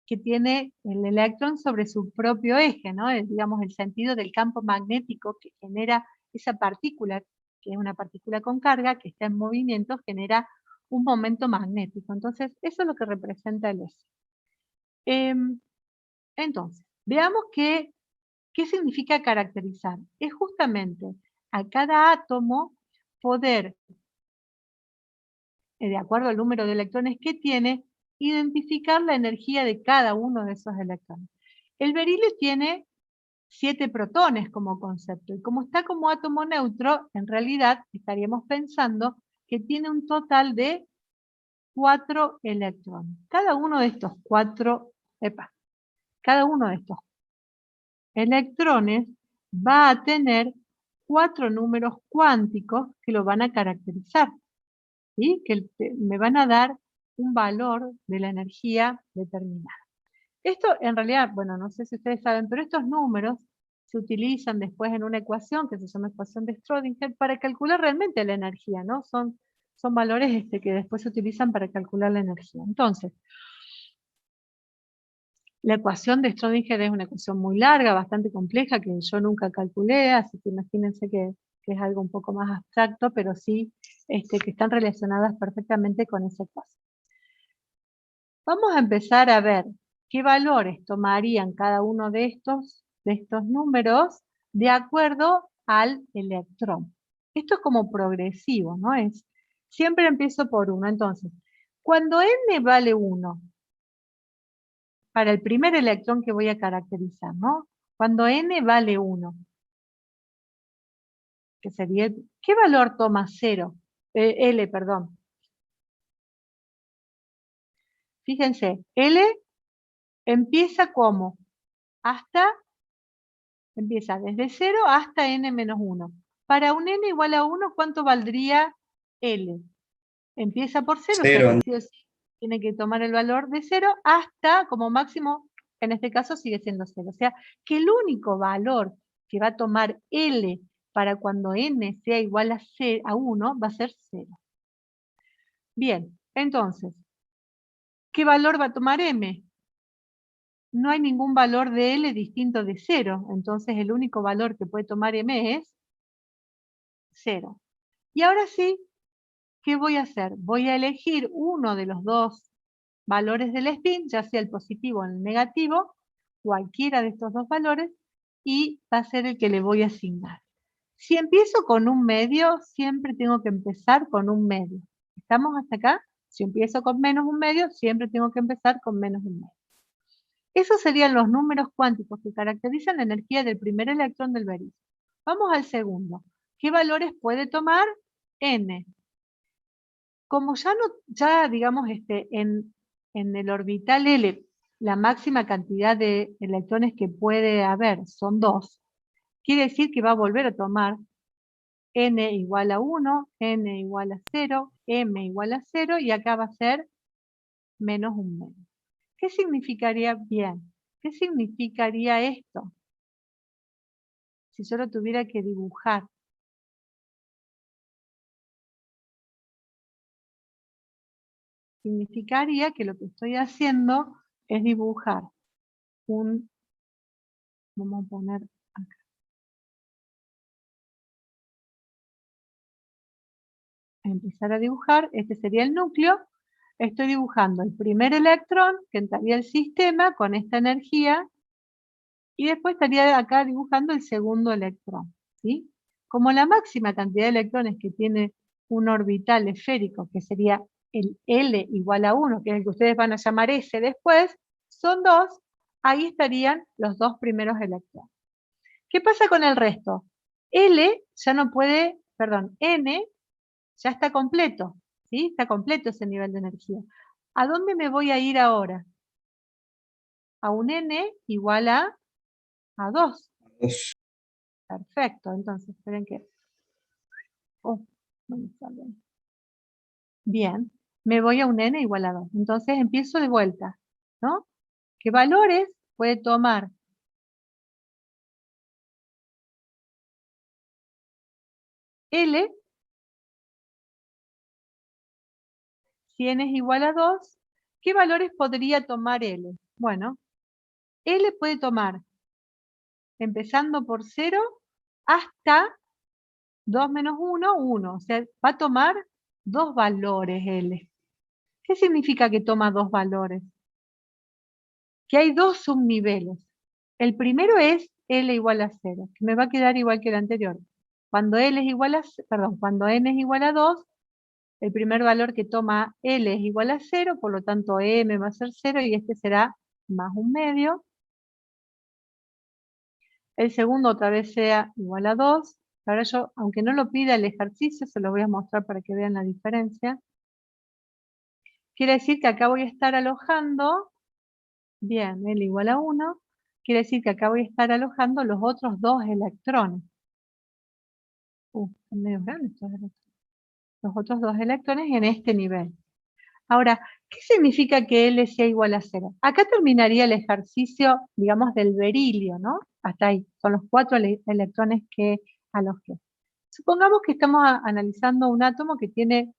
que tiene el electrón sobre su propio eje, ¿no? Digamos, el sentido del campo magnético que genera esa partícula, que es una partícula con carga, que está en movimiento, genera un momento magnético. Entonces, eso es lo que representa el S. Entonces, veamos qué significa caracterizar. Es justamente a cada átomo poder, de acuerdo al número de electrones que tiene, identificar la energía de cada uno de esos electrones. El berilio tiene 7 protones como concepto, y como está como átomo neutro, en realidad estaríamos pensando que tiene un total de 4 electrones. Cada uno de estos electrones va a tener 4 números cuánticos que lo van a caracterizar, ¿sí? Que me van a dar un valor de la energía determinada. Esto en realidad, bueno, no sé si ustedes saben, pero estos números se utilizan después en una ecuación que se llama ecuación de Schrödinger para calcular realmente la energía, ¿no? Son valores que después se utilizan para calcular la energía. Entonces, la ecuación de Schrödinger es una ecuación muy larga, bastante compleja, que yo nunca calculé, así que imagínense que es algo un poco más abstracto, pero sí que están relacionadas perfectamente con esa ecuación. Vamos a empezar a ver qué valores tomarían cada uno de estos números de acuerdo al electrón. Esto es como progresivo, ¿no? Siempre empiezo por 1. Entonces, cuando n vale 1, para el primer electrón que voy a caracterizar, ¿no? Cuando n vale 1, que sería, ¿qué valor toma 0? L, perdón. Fíjense, L empieza como, empieza desde 0 hasta n menos 1. Para un n igual a 1, ¿cuánto valdría L? Empieza por 0, o sea que sí o sí tiene que tomar el valor de 0 hasta, como máximo, en este caso sigue siendo 0. O sea, que el único valor que va a tomar L para cuando n sea igual a 1 va a ser 0. Bien, entonces, ¿qué valor va a tomar m? No hay ningún valor de L distinto de 0, entonces el único valor que puede tomar m es 0. Y ahora sí, ¿qué voy a hacer? Voy a elegir uno de los dos valores del spin, ya sea el positivo o el negativo, cualquiera de estos dos valores, y va a ser el que le voy a asignar. Si empiezo con un medio, siempre tengo que empezar con un medio. ¿Estamos hasta acá? Si empiezo con menos un medio, siempre tengo que empezar con menos un medio. Esos serían los números cuánticos que caracterizan la energía del primer electrón del berilio. Vamos al segundo. ¿Qué valores puede tomar n? Como ya digamos, en el orbital L, la máxima cantidad de electrones que puede haber son 2, quiere decir que va a volver a tomar n igual a 1, n igual a 0, m igual a 0, y acá va a ser menos un menos. ¿Qué significaría bien? ¿Qué significaría esto? Si yo lo tuviera que dibujar. Significaría que lo que estoy haciendo es dibujar vamos a poner acá. Empezar a dibujar, este sería el núcleo. Estoy dibujando el primer electrón que entraría al sistema con esta energía y después estaría acá dibujando el segundo electrón, ¿sí? Como la máxima cantidad de electrones que tiene un orbital esférico, que sería el L igual a 1, que es el que ustedes van a llamar S después, son 2, ahí estarían los dos primeros electrones. ¿Qué pasa con el resto? L ya no puede, perdón, N ya está completo, ¿sí? Está completo ese nivel de energía. ¿A dónde me voy a ir ahora? A un N igual a 2. Perfecto, entonces, esperen que... Oh, no me sale. Bien, me voy a un N igual a 2. Entonces empiezo de vuelta, ¿no? ¿Qué valores puede tomar L si N es igual a 2? ¿Qué valores podría tomar L? Bueno, L puede tomar, empezando por 0 hasta 2 menos 1, 1. O sea, va a tomar 2 valores L. ¿Qué significa que toma 2 valores? Que hay 2 subniveles. El primero es L igual a 0, que me va a quedar igual que el anterior. Cuando L es igual a, perdón, cuando N es igual a 2, el primer valor que toma L es igual a 0, por lo tanto M va a ser 0 y este será más un medio. El segundo otra vez sea igual a 2. Ahora yo, aunque no lo pida el ejercicio, se lo voy a mostrar para que vean la diferencia. Quiere decir que acá voy a estar alojando, bien, L igual a 1, quiere decir que acá voy a estar alojando los otros 2 electrones. Son medio grandes estos electrones. Los otros 2 electrones en este nivel. Ahora, ¿qué significa que L sea igual a 0? Acá terminaría el ejercicio, digamos, del berilio, ¿no? Hasta ahí, son los 4 electrones que alojé. Supongamos que estamos analizando un átomo que tiene,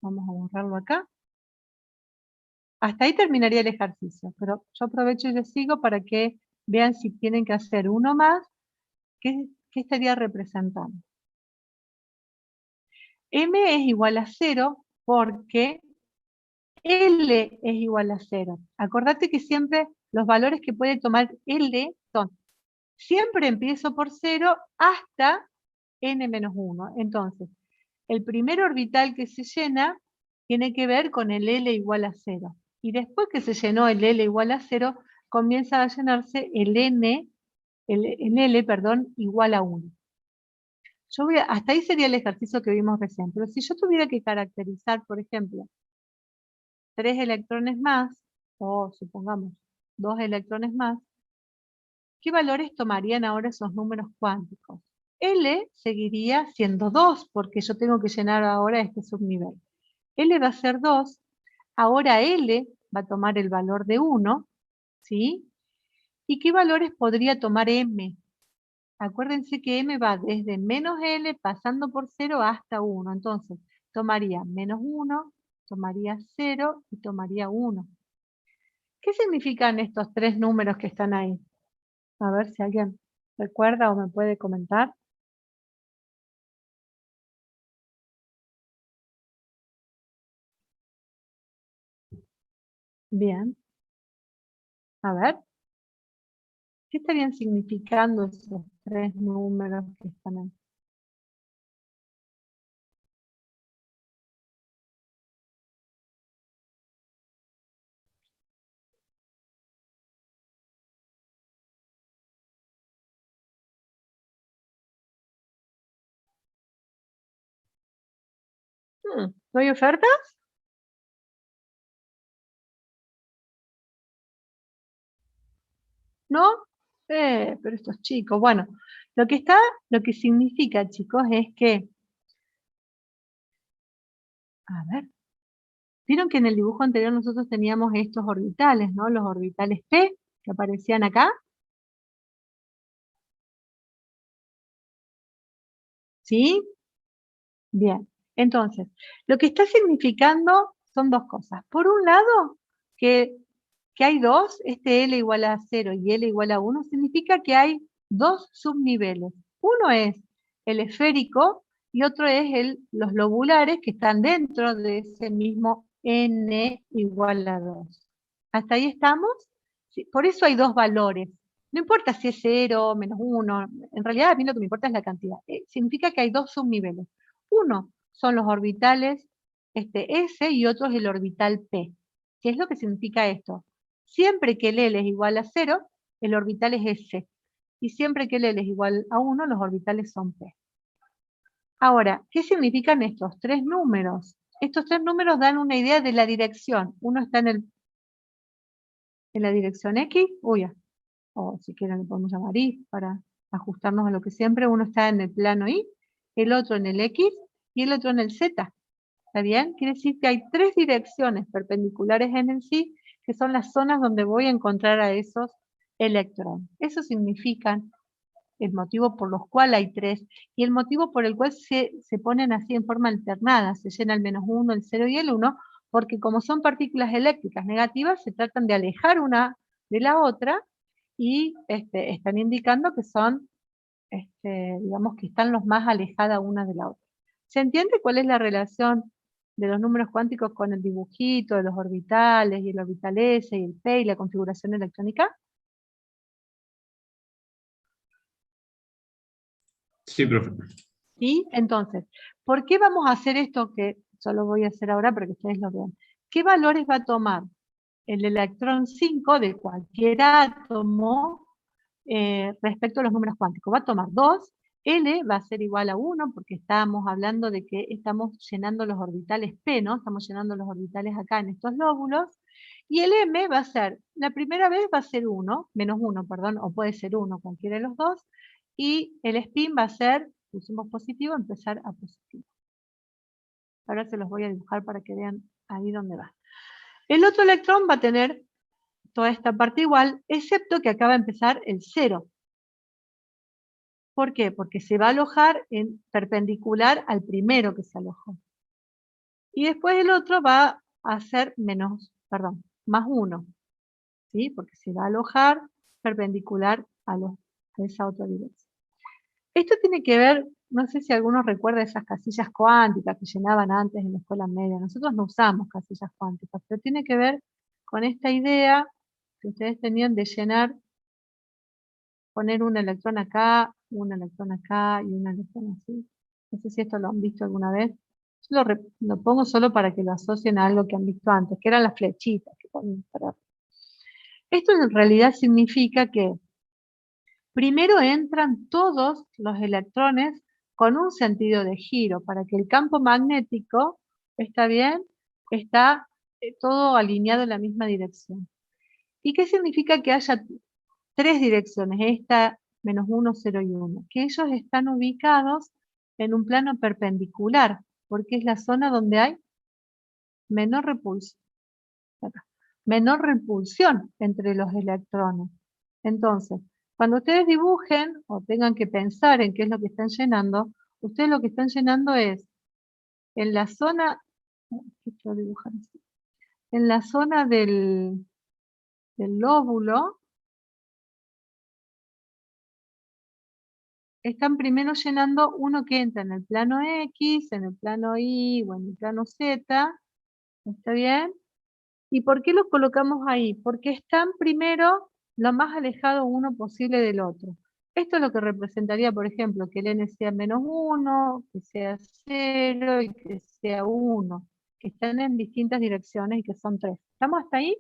vamos a borrarlo acá. Hasta ahí terminaría el ejercicio, pero yo aprovecho y les sigo para que vean si tienen que hacer uno más, ¿qué estaría representando? M es igual a 0 porque L es igual a 0. Acordate que siempre los valores que puede tomar L son, siempre empiezo por 0 hasta n menos 1. Entonces, el primer orbital que se llena tiene que ver con el L igual a 0. Y después que se llenó el L igual a 0, comienza a llenarse el L, perdón, igual a 1. Hasta ahí sería el ejercicio que vimos recién. Pero si yo tuviera que caracterizar, por ejemplo, 3 electrones más, o supongamos 2 electrones más, ¿qué valores tomarían ahora esos números cuánticos? L seguiría siendo 2, porque yo tengo que llenar ahora este subnivel. L va a ser 2, ahora L va a tomar el valor de 1, ¿sí? ¿Y qué valores podría tomar M? Acuérdense que M va desde menos L pasando por 0 hasta 1, entonces tomaría menos 1, tomaría 0 y tomaría 1. ¿Qué significan estos 3 números que están ahí? A ver si alguien recuerda o me puede comentar. Bien. A ver. ¿Qué estarían significando esos 3 números que están ahí? ¿No hay ofertas? ¿No? Pero estos chicos, bueno, lo que significa, chicos, es que, a ver, vieron que en el dibujo anterior nosotros teníamos estos orbitales, ¿no? Los orbitales P que aparecían acá. ¿Sí? Bien. Entonces, lo que está significando son dos cosas. Por un lado, que hay dos, este L igual a 0 y L igual a 1, significa que hay dos subniveles. Uno es el esférico y otro es los lobulares que están dentro de ese mismo N igual a 2. ¿Hasta ahí estamos? Sí, por eso hay dos valores. No importa si es 0, menos 1, en realidad a mí lo que me importa es la cantidad. Significa que hay dos subniveles. Uno son los orbitales S y otro es el orbital P. ¿Qué es lo que significa esto? Siempre que el L es igual a 0, el orbital es S. Y siempre que el L es igual a 1, los orbitales son P. Ahora, ¿qué significan estos tres números? Estos tres números dan una idea de la dirección. Uno está en la dirección X, o si quieren le podemos llamar Y para ajustarnos a lo que siempre. Uno está en el plano Y, el otro en el X y el otro en el Z. ¿Está bien? Quiere decir que hay tres direcciones perpendiculares en el sí, que son las zonas donde voy a encontrar a esos electrones. Eso significa el motivo por los cuales hay tres, y el motivo por el cual se ponen así en forma alternada, se llena el -1, el 0 y el 1, porque como son partículas eléctricas negativas, se tratan de alejar una de la otra, y están indicando que son, digamos que están los más alejadas una de la otra. ¿Se entiende cuál es la relación de los números cuánticos con el dibujito, de los orbitales, y el orbital S, y el P, y la configuración electrónica? Sí, profe. ¿Sí? Entonces, ¿por qué vamos a hacer esto que yo lo voy a hacer ahora para que ustedes lo vean? ¿Qué valores va a tomar el electrón 5 de cualquier átomo respecto a los números cuánticos? Va a tomar 2, L va a ser igual a 1, porque estábamos hablando de que estamos llenando los orbitales P, ¿no? Estamos llenando los orbitales acá en estos lóbulos, y el M va a ser, la primera vez va a ser 1, menos 1, perdón, o puede ser 1, cualquiera de los dos, y el spin va a ser, pusimos positivo, empezar a positivo. Ahora se los voy a dibujar para que vean ahí dónde va. El otro electrón va a tener toda esta parte igual, excepto que acá va a empezar el 0. ¿Por qué? Porque se va a alojar en perpendicular al primero que se alojó. Y después el otro va a ser más 1. ¿Sí? Porque se va a alojar perpendicular a esa otra dirección. Esto tiene que ver, no sé si alguno recuerda esas casillas cuánticas que llenaban antes en la escuela media. Nosotros no usamos casillas cuánticas, pero tiene que ver con esta idea que ustedes tenían de llenar, poner un electrón acá y un electrón así. No sé si esto lo han visto alguna vez. Yo lo pongo solo para que lo asocien a algo que han visto antes, que eran las flechitas que ponen para... Esto en realidad significa que primero entran todos los electrones con un sentido de giro, para que el campo magnético, ¿está bien? Está todo alineado en la misma dirección. ¿Y qué significa que haya tres direcciones? Esta, -1, 0 y 1. Que ellos están ubicados en un plano perpendicular, porque es la zona donde hay menor repulsión entre los electrones. Entonces, cuando ustedes dibujen o tengan que pensar en qué es lo que están llenando, ustedes lo que están llenando es en la zona, en la zona del lóbulo, están primero llenando uno que entra en el plano X, en el plano Y o en el plano Z, ¿está bien? ¿Y por qué los colocamos ahí? Porque están primero lo más alejado uno posible del otro. Esto es lo que representaría, por ejemplo, que el n sea -1, que sea 0 y que sea 1, que están en distintas direcciones y que son 3. ¿Estamos hasta ahí?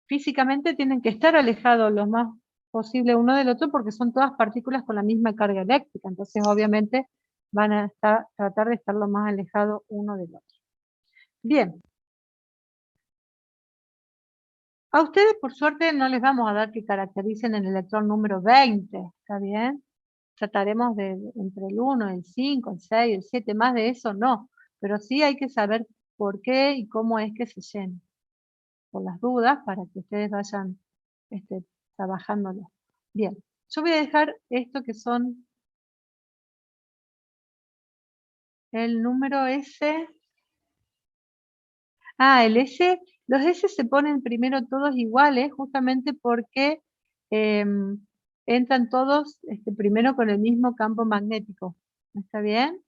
Físicamente tienen que estar alejados lo más posible uno del otro porque son todas partículas con la misma carga eléctrica, entonces obviamente van a tratar de estar lo más alejado uno del otro. Bien. A ustedes, por suerte, no les vamos a dar que caractericen el electrón número 20, ¿está bien? Trataremos de entre el 1, el 5, el 6, el 7, más de eso no, pero sí hay que saber por qué y cómo es que se llena, por las dudas, para que ustedes vayan trabajándolo. Bien, yo voy a dejar esto que son el número S. El S, los S se ponen primero todos iguales, justamente porque entran todos primero con el mismo campo magnético. ¿Está bien?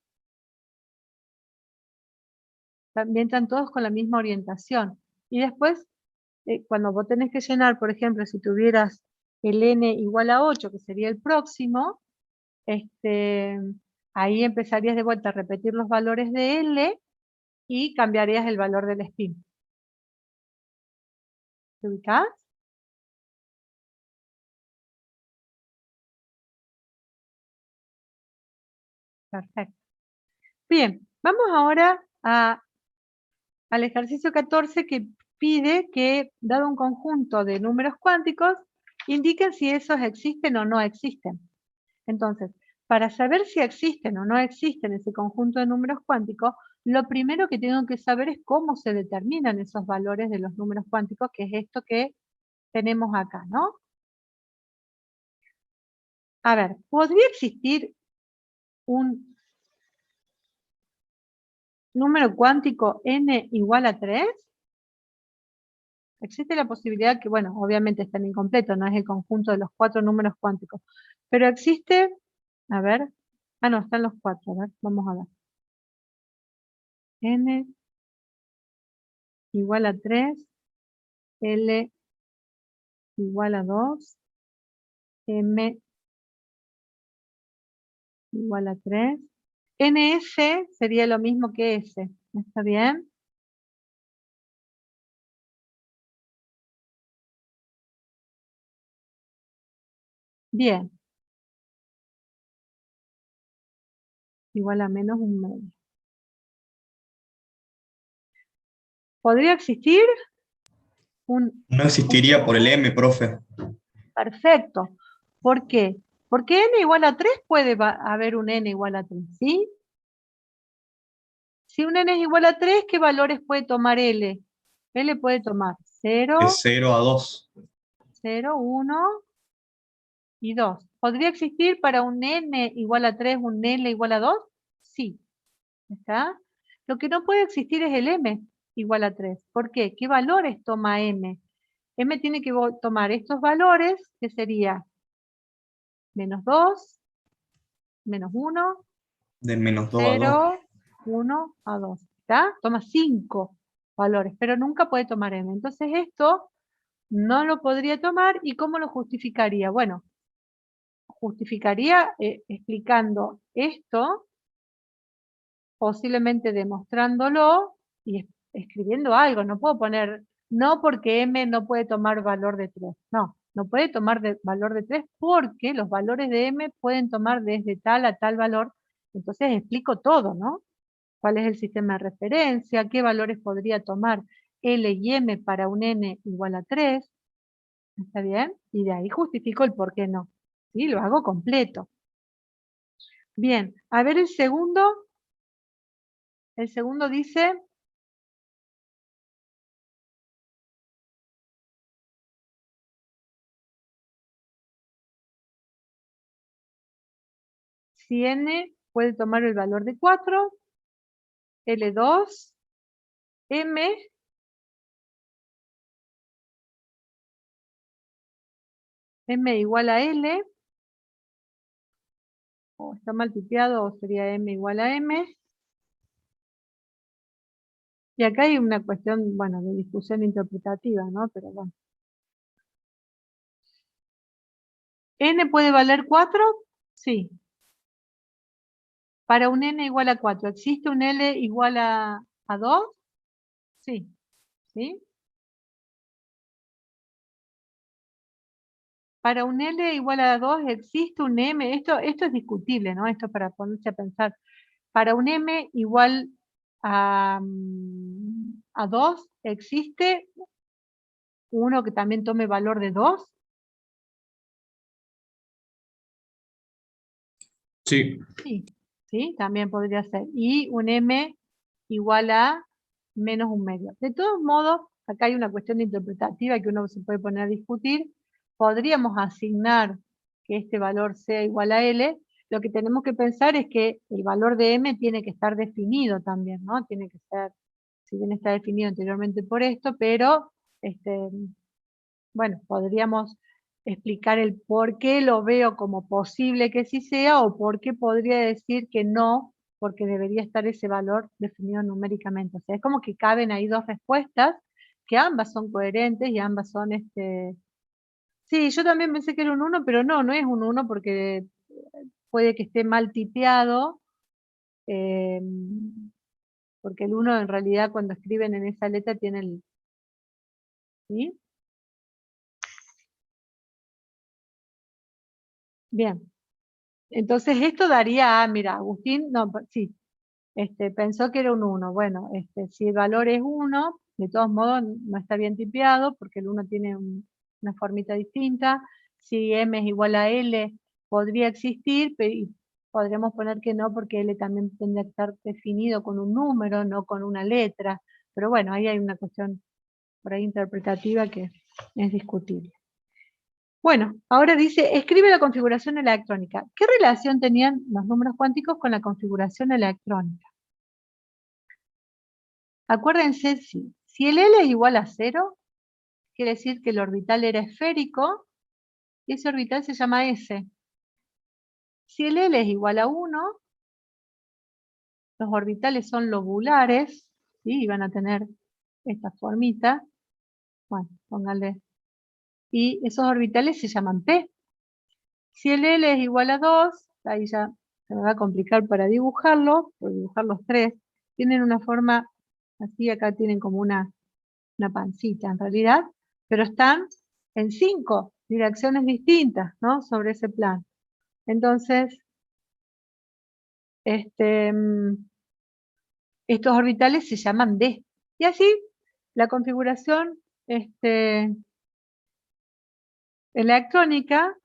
También entran todos con la misma orientación. Y después, cuando vos tenés que llenar, por ejemplo, si tuvieras el N igual a 8, que sería el próximo, ahí empezarías de vuelta a repetir los valores de L y cambiarías el valor del spin. ¿Te ubicás? Perfecto. Bien, vamos ahora al ejercicio 14 que pide que, dado un conjunto de números cuánticos, indiquen si esos existen o no existen. Entonces, para saber si existen o no existen ese conjunto de números cuánticos, lo primero que tengo que saber es cómo se determinan esos valores de los números cuánticos, que es esto que tenemos acá, ¿no? A ver, ¿podría existir un número cuántico n igual a 3? Existe la posibilidad que, bueno, obviamente está en incompleto, no es el conjunto de los 4 números cuánticos, pero existe, a ver, no, están los 4, a ver, vamos a ver. N igual a 3, L igual a 2, M igual a 3. NS sería lo mismo que S, ¿está bien? Bien. Igual a menos un medio. ¿Podría existir un... No existiría por el M, profe. Perfecto. ¿Por qué? Porque n igual a 3 puede haber un n igual a 3, ¿sí? Si un n es igual a 3, ¿qué valores puede tomar L? L puede tomar 0, De 0 a 2. 0, 1 y 2. ¿Podría existir para un n igual a 3 un L igual a 2? Sí. ¿Está? Lo que no puede existir es el m igual a 3. ¿Por qué? ¿Qué valores toma m? M tiene que tomar estos valores, que sería menos 2, menos 1, De menos 2 a 2. 0, 1 a 2. ¿Está? Toma 5 valores, pero nunca puede tomar m. Entonces esto no lo podría tomar. ¿Y cómo lo justificaría? Bueno, justificaría explicando esto, posiblemente demostrándolo y escribiendo algo. No puedo poner, no porque m no puede tomar valor de 3. No, no puede tomar valor de 3 porque los valores de m pueden tomar desde tal a tal valor. Entonces explico todo, ¿no? ¿Cuál es el sistema de referencia? ¿Qué valores podría tomar L y M para un N igual a 3? ¿Está bien? Y de ahí justifico el por qué no. ¿Sí? Lo hago completo. Bien, a ver el segundo. El segundo dice... Si n puede tomar el valor de 4, L2, M, M igual a L, o está mal tipeado, o sería M igual a M. Y acá hay una cuestión, bueno, de discusión interpretativa, ¿no? Pero bueno. ¿N puede valer 4? Sí. Para un N igual a 4, ¿existe un L igual a 2? Sí. ¿Sí? Para un L igual a 2, ¿existe un M? Esto es discutible, ¿no? Esto para ponerse a pensar. para un M igual a 2, ¿existe uno que también tome valor de 2? Sí, Sí, sí, también podría ser. Y un M igual a menos un medio. De todos modos, acá hay una cuestión interpretativa que uno se puede poner a discutir. Podríamos asignar que este valor sea igual a L. Lo que tenemos que pensar es que el valor de M tiene que estar definido también, ¿no? Tiene que ser, si bien está definido anteriormente por esto, pero, bueno, podríamos explicar el por qué lo veo como posible que sí sea o por qué podría decir que no, porque debería estar ese valor definido numéricamente. O sea, es como que caben ahí dos respuestas, que ambas son coherentes y ambas son Sí, yo también pensé que era un 1, pero no, no es un 1 porque puede que esté mal tipeado, porque el 1 en realidad cuando escriben en esa letra tiene el... ¿Sí? Bien. Entonces esto daría, mira, Agustín, no, sí, pensó que era un 1. Bueno, si el valor es 1, de todos modos no está bien tipeado porque el 1 tiene una formita distinta. Si M es igual a L, podría existir, pero podríamos poner que no porque L también tendría que estar definido con un número, no con una letra. Pero bueno, ahí hay una cuestión por ahí interpretativa que es discutible. Bueno, ahora dice, escribe la configuración electrónica. ¿Qué relación tenían los números cuánticos con la configuración electrónica? Acuérdense, si el L es igual a 0, quiere decir que el orbital era esférico, y ese orbital se llama S. Si el L es igual a 1, los orbitales son lobulares, ¿sí? Y van a tener esta formita. Bueno, pónganle. Y esos orbitales se llaman P. Si el L es igual a 2, ahí ya se me va a complicar para dibujarlo, por dibujar los tres. Tienen una forma, así acá tienen como una pancita en realidad, pero están en 5 direcciones distintas, ¿no? Sobre ese plan. Entonces, estos orbitales se llaman D. Y así, la configuración electrónica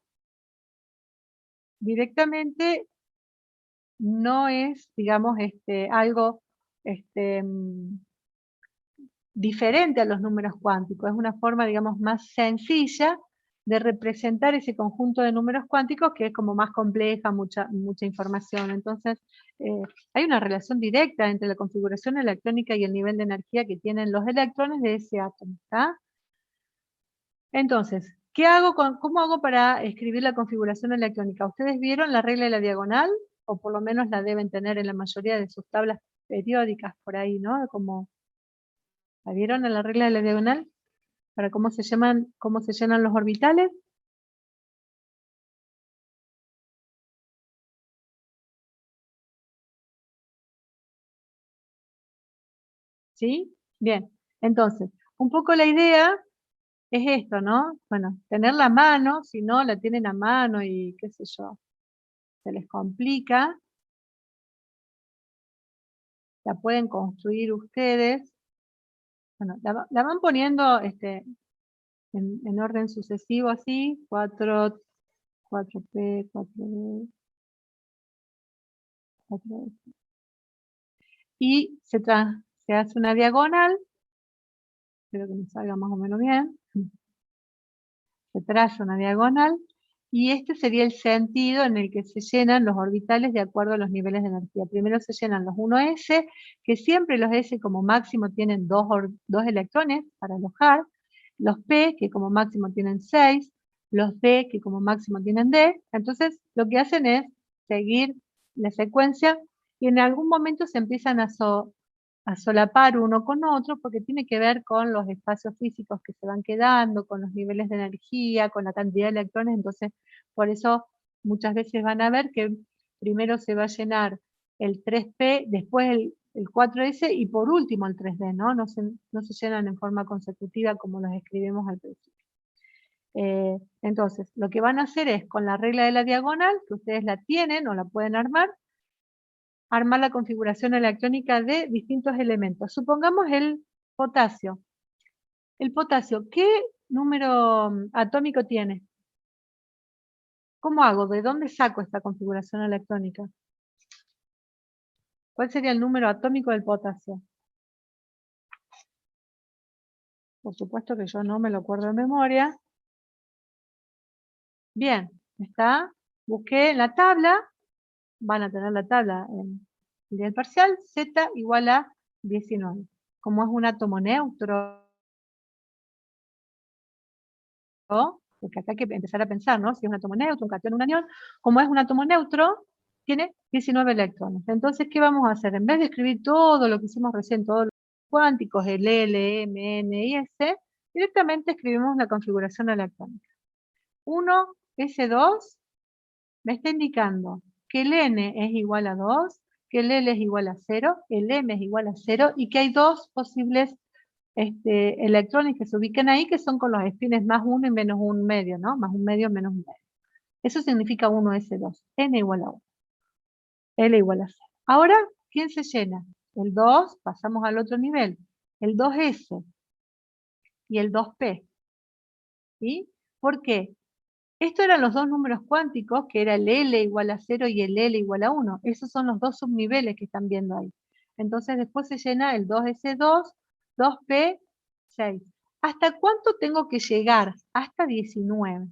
directamente no es, digamos, algo diferente a los números cuánticos. Es una forma, digamos, más sencilla de representar ese conjunto de números cuánticos que es como más compleja, mucha información. Entonces, hay una relación directa entre la configuración electrónica y el nivel de energía que tienen los electrones de ese átomo. ¿Está? Entonces, ¿cómo hago para escribir la configuración electrónica? ¿Ustedes vieron la regla de la diagonal? O por lo menos la deben tener en la mayoría de sus tablas periódicas por ahí, ¿no? ¿La vieron en la regla de la diagonal? Para cómo se llenan los orbitales. ¿Sí? Bien. Entonces, un poco la idea es esto, ¿no? Bueno, tener la mano, si no la tienen a mano y qué sé yo, se les complica, la pueden construir ustedes. Bueno, la van poniendo en orden sucesivo así, 4, 4P, 4D, 4D. Y se hace una diagonal, espero que me salga más o menos bien. Se traza una diagonal, y este sería el sentido en el que se llenan los orbitales de acuerdo a los niveles de energía. Primero se llenan los 1s, que siempre los s como máximo tienen 2 electrones para alojar, los p, que como máximo tienen 6, los d, que como máximo tienen d. Entonces, lo que hacen es seguir la secuencia, y en algún momento se empiezan a solapar uno con otro, porque tiene que ver con los espacios físicos que se van quedando, con los niveles de energía, con la cantidad de electrones. Entonces, por eso muchas veces van a ver que primero se va a llenar el 3P, después el 4S y por último el 3D, ¿no? No se llenan en forma consecutiva como los escribimos al principio. Entonces, lo que van a hacer es, con la regla de la diagonal, que ustedes la tienen o la pueden armar, armar la configuración electrónica de distintos elementos. Supongamos el potasio. El potasio, ¿qué número atómico tiene? ¿Cómo hago? ¿De dónde saco esta configuración electrónica? ¿Cuál sería el número atómico del potasio? Por supuesto que yo no me lo acuerdo de memoria. Bien, está. Busqué en la tabla. Van a tener la tabla en el día del parcial. Z igual a 19. Como es un átomo neutro, porque acá hay que empezar a pensar, ¿no? Si es un átomo neutro, un catión, un anión. Como es un átomo neutro, tiene 19 electrones. Entonces, ¿qué vamos a hacer? En vez de escribir todo lo que hicimos recién, todos los cuánticos, el L, M, N y S, directamente escribimos la configuración electrónica. 1s2 me está indicando que el N es igual a 2, que el L es igual a 0, el M es igual a 0 y que hay dos posibles electrones que se ubican ahí que son con los espines más 1 y menos 1 medio, ¿no? Más 1 medio menos 1 medio. Eso significa 1s2, N igual a 1, L igual a 0. Ahora, ¿quién se llena? El 2, pasamos al otro nivel, el 2s y el 2p. ¿Sí? ¿Por qué? Estos eran los dos números cuánticos, que era el L igual a 0 y el L igual a 1. Esos son los dos subniveles que están viendo ahí. Entonces después se llena el 2s2, 2p, 6. ¿Hasta cuánto tengo que llegar? Hasta 19.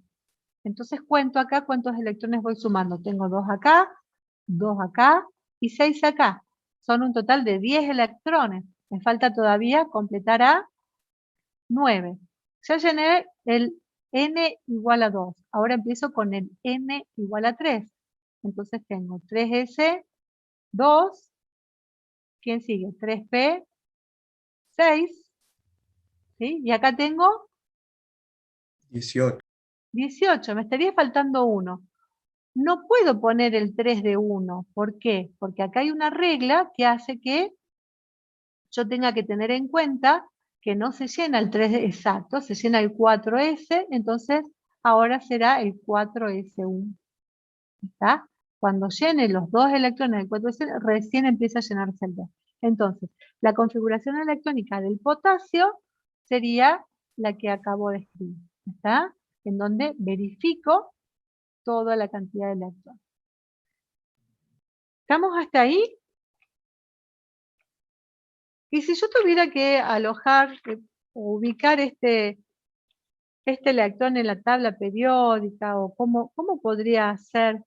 Entonces cuento acá cuántos electrones voy sumando. Tengo 2 acá y 6 acá. Son un total de 10 electrones. Me falta todavía completar a 9. Ya llené el n igual a 2. Ahora empiezo con el n igual a 3. Entonces tengo 3s, 2. ¿Quién sigue? 3p, 6. ¿Sí? Y acá tengo 18. 18. Me estaría faltando 1. No puedo poner el 3 de 1. ¿Por qué? Porque acá hay una regla que hace que yo tenga que tener en cuenta que no se llena el 3 exacto, se llena el 4s, entonces ahora será el 4s1. ¿Está? Cuando llene los dos electrones del 4s, recién empieza a llenarse el 2. Entonces, la configuración electrónica del potasio sería la que acabo de escribir. ¿Está? En donde verifico toda la cantidad de electrones. ¿Estamos hasta ahí? Y si yo tuviera que alojar o ubicar este electrón en la tabla periódica, o cómo podría ser,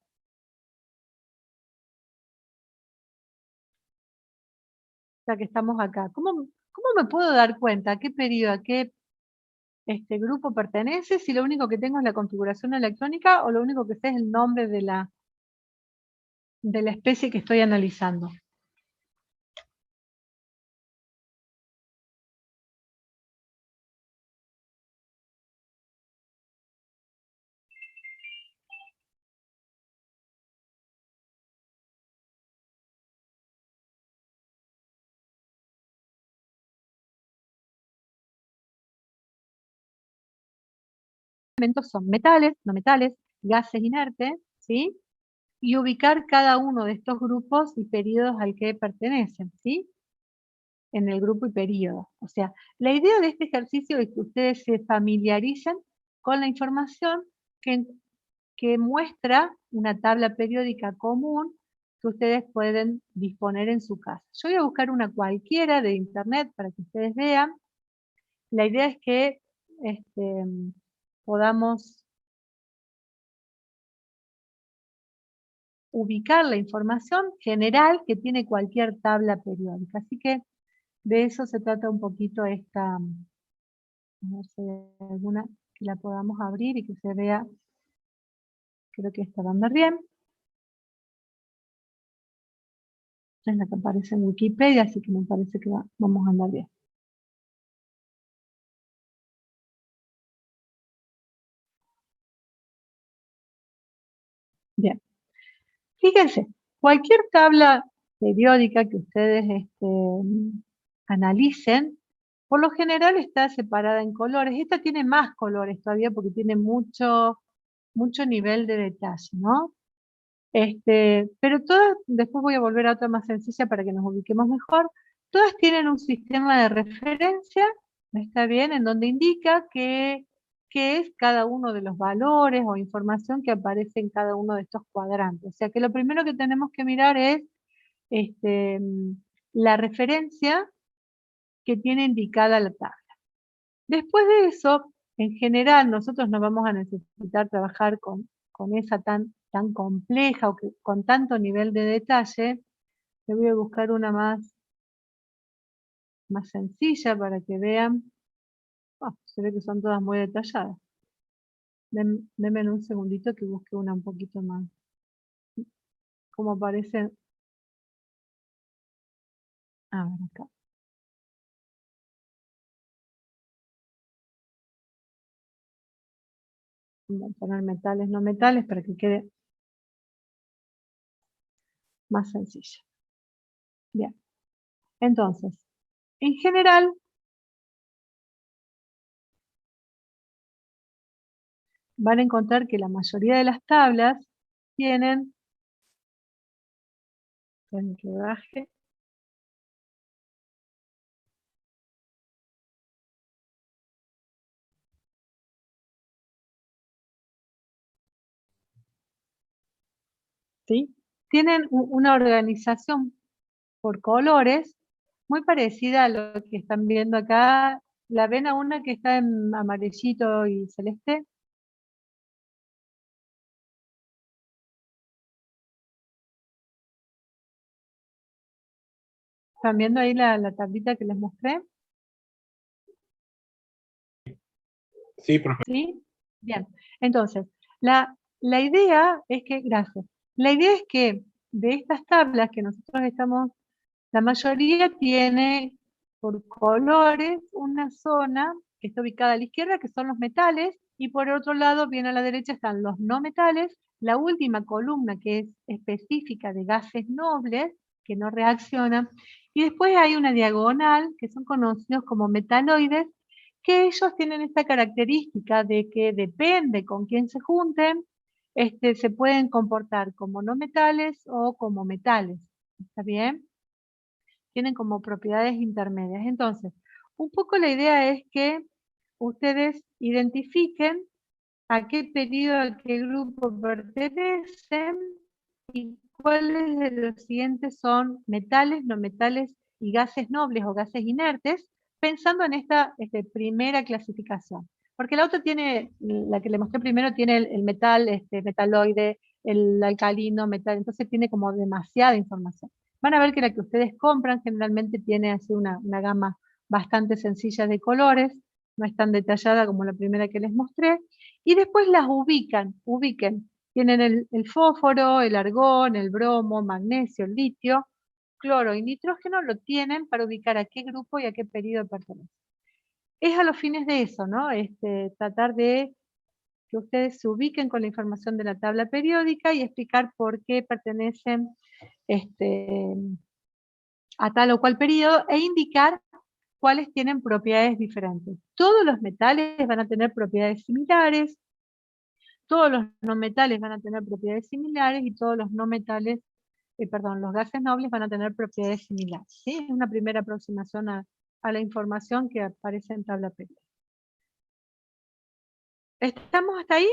ya que estamos acá, ¿cómo me puedo dar cuenta a qué periodo, a qué grupo pertenece, si lo único que tengo es la configuración electrónica o lo único que sé es el nombre de la especie que estoy analizando? Elementos son metales, no metales, gases inertes, ¿sí? Y ubicar cada uno de estos grupos y periodos al que pertenecen, ¿sí? En el grupo y periodo. O sea, la idea de este ejercicio es que ustedes se familiaricen con la información que muestra una tabla periódica común que ustedes pueden disponer en su casa. Yo voy a buscar una cualquiera de internet para que ustedes vean. La idea es que podamos ubicar la información general que tiene cualquier tabla periódica. Así que de eso se trata un poquito esta, a ver si hay alguna que la podamos abrir y que se vea. Creo que esta va a andar bien. Es la que aparece en Wikipedia, así que me parece que vamos a andar bien. Bien. Fíjense, cualquier tabla periódica que ustedes analicen, por lo general está separada en colores. Esta tiene más colores todavía porque tiene mucho nivel de detalle, ¿no? Pero todas, después voy a volver a otra más sencilla para que nos ubiquemos mejor. Todas tienen un sistema de referencia, ¿está bien? En donde indica qué es cada uno de los valores o información que aparece en cada uno de estos cuadrantes. O sea que lo primero que tenemos que mirar es la referencia que tiene indicada la tabla. Después de eso, en general, nosotros no vamos a necesitar trabajar con esa tan compleja o con tanto nivel de detalle. Le voy a buscar una más sencilla para que vean. Se ve que son todas muy detalladas. Denme un segundito que busque una un poquito más. Como aparece. A ver acá. Voy a poner metales, no metales, para que quede más sencilla. Bien. Entonces, en general, van a encontrar que la mayoría de las tablas tienen el rodaje. ¿Sí? Tienen una organización por colores muy parecida a lo que están viendo acá. ¿La ven a una que está en amarillito y celeste? ¿Están viendo ahí la tablita que les mostré? Sí, profe. ¿Sí? Bien. Entonces, la idea es que, gracias, la idea es que de estas tablas que nosotros estamos, la mayoría tiene por colores una zona que está ubicada a la izquierda, que son los metales, y por otro lado, bien a la derecha, están los no metales. La última columna, que es específica de gases nobles, que no reaccionan, y después hay una diagonal, que son conocidos como metaloides, que ellos tienen esta característica de que depende con quién se junten, se pueden comportar como no metales o como metales. ¿Está bien? Tienen como propiedades intermedias. Entonces, un poco la idea es que ustedes identifiquen a qué periodo, a qué grupo pertenecen y cuáles de los siguientes son metales, no metales y gases nobles o gases inertes, pensando en esta primera clasificación. Porque la otra tiene, la que le mostré primero, tiene el metal, metaloide, el alcalino, metal, entonces tiene como demasiada información. Van a ver que la que ustedes compran generalmente tiene así una gama bastante sencilla de colores, no es tan detallada como la primera que les mostré, y después las ubiquen. Tienen el fósforo, el argón, el bromo, magnesio, el litio, cloro y nitrógeno, lo tienen para ubicar a qué grupo y a qué periodo pertenece. Es a los fines de eso, ¿no? Tratar de que ustedes se ubiquen con la información de la tabla periódica y explicar por qué pertenecen a tal o cual periodo e indicar cuáles tienen propiedades diferentes. Todos los metales van a tener propiedades similares, todos los no metales van a tener propiedades similares y todos los no metales, los gases nobles van a tener propiedades similares. ¿Sí? Es una primera aproximación a la información que aparece en tabla periódica. ¿Estamos hasta ahí?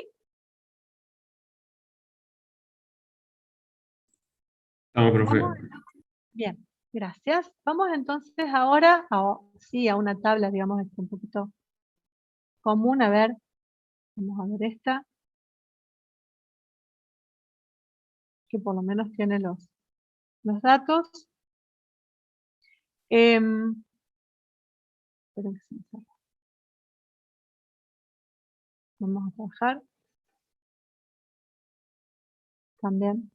Estamos, profe. Bien, gracias. Vamos entonces ahora a una tabla, digamos, un poquito común. A ver, vamos a ver esta, que por lo menos tiene los datos. Esperen que se me salga. Vamos a trabajar también.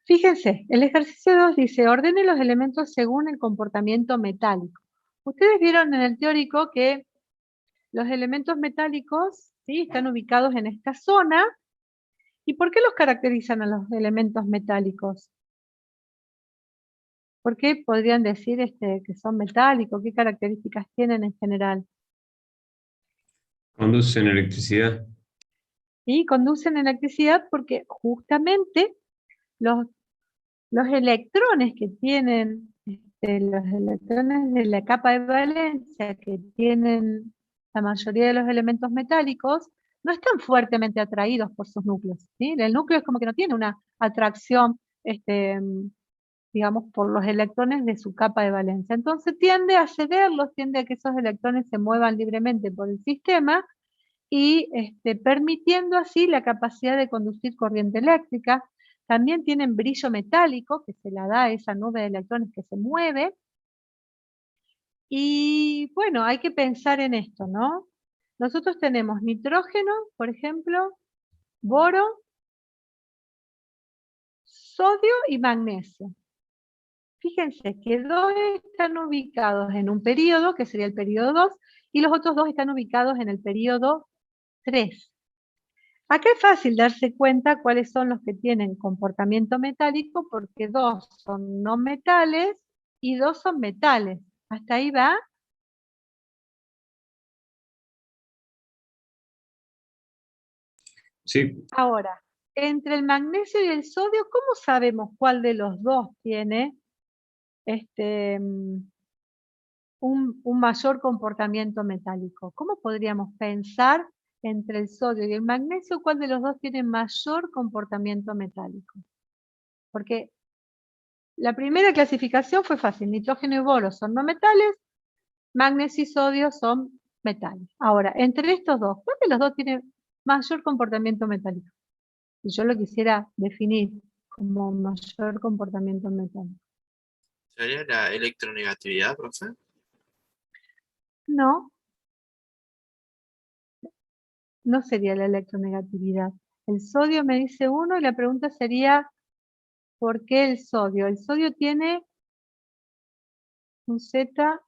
Fíjense, el ejercicio 2 dice, ordene los elementos según el comportamiento metálico. Ustedes vieron en el teórico que los elementos metálicos, ¿sí?, están ubicados en esta zona. ¿Y por qué los caracterizan a los elementos metálicos? ¿Por qué podrían decir que son metálicos? ¿Qué características tienen en general? Conducen electricidad. y conducen electricidad porque justamente los electrones que tienen, los electrones de la capa de valencia que tienen la mayoría de los elementos metálicos, no están fuertemente atraídos por sus núcleos, ¿sí? El núcleo es como que no tiene una atracción, digamos, por los electrones de su capa de valencia. Entonces tiende a cederlos, tiende a que esos electrones se muevan libremente por el sistema y permitiendo así la capacidad de conducir corriente eléctrica. También tienen brillo metálico, que se la da a esa nube de electrones que se mueve. Y bueno, hay que pensar en esto, ¿no? Nosotros tenemos nitrógeno, por ejemplo, boro, sodio y magnesio. Fíjense que dos están ubicados en un periodo, que sería el periodo 2, y los otros dos están ubicados en el periodo 3. Acá es fácil darse cuenta cuáles son los que tienen comportamiento metálico, porque dos son no metales y dos son metales. ¿Hasta ahí va? Sí, Ahora, entre el magnesio y el sodio, ¿cómo sabemos cuál de los dos tiene un mayor comportamiento metálico? ¿Cómo podríamos pensar entre el sodio y el magnesio cuál de los dos tiene mayor comportamiento metálico? Porque la primera clasificación fue fácil, nitrógeno y boro son no metales, magnesio y sodio son metales. Ahora, entre estos dos, ¿cuál de los dos tiene mayor comportamiento metálico? Si yo lo quisiera definir como mayor comportamiento metálico. ¿Sería la electronegatividad, profe? No, no sería la electronegatividad. El sodio me dice 1 y la pregunta sería, ¿por qué el sodio? El sodio tiene un Z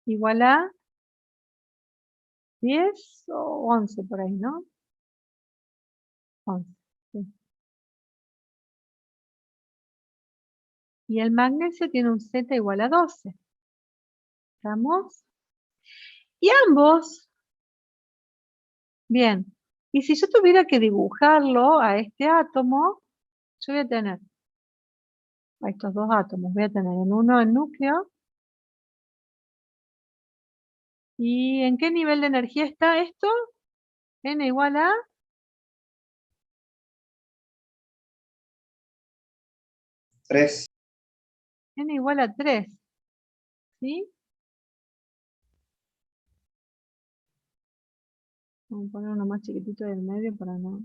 igual a 10 o 11 por ahí, ¿no? 11. Sí. Y el magnesio tiene un Z igual a 12. ¿Estamos? Y ambos, bien, y si yo tuviera que dibujarlo a este átomo, yo voy a tener a estos dos átomos, voy a tener en uno el núcleo. ¿Y en qué nivel de energía está esto? N igual a 3. N igual a 3. ¿Sí? Vamos a poner uno más chiquitito del medio para no.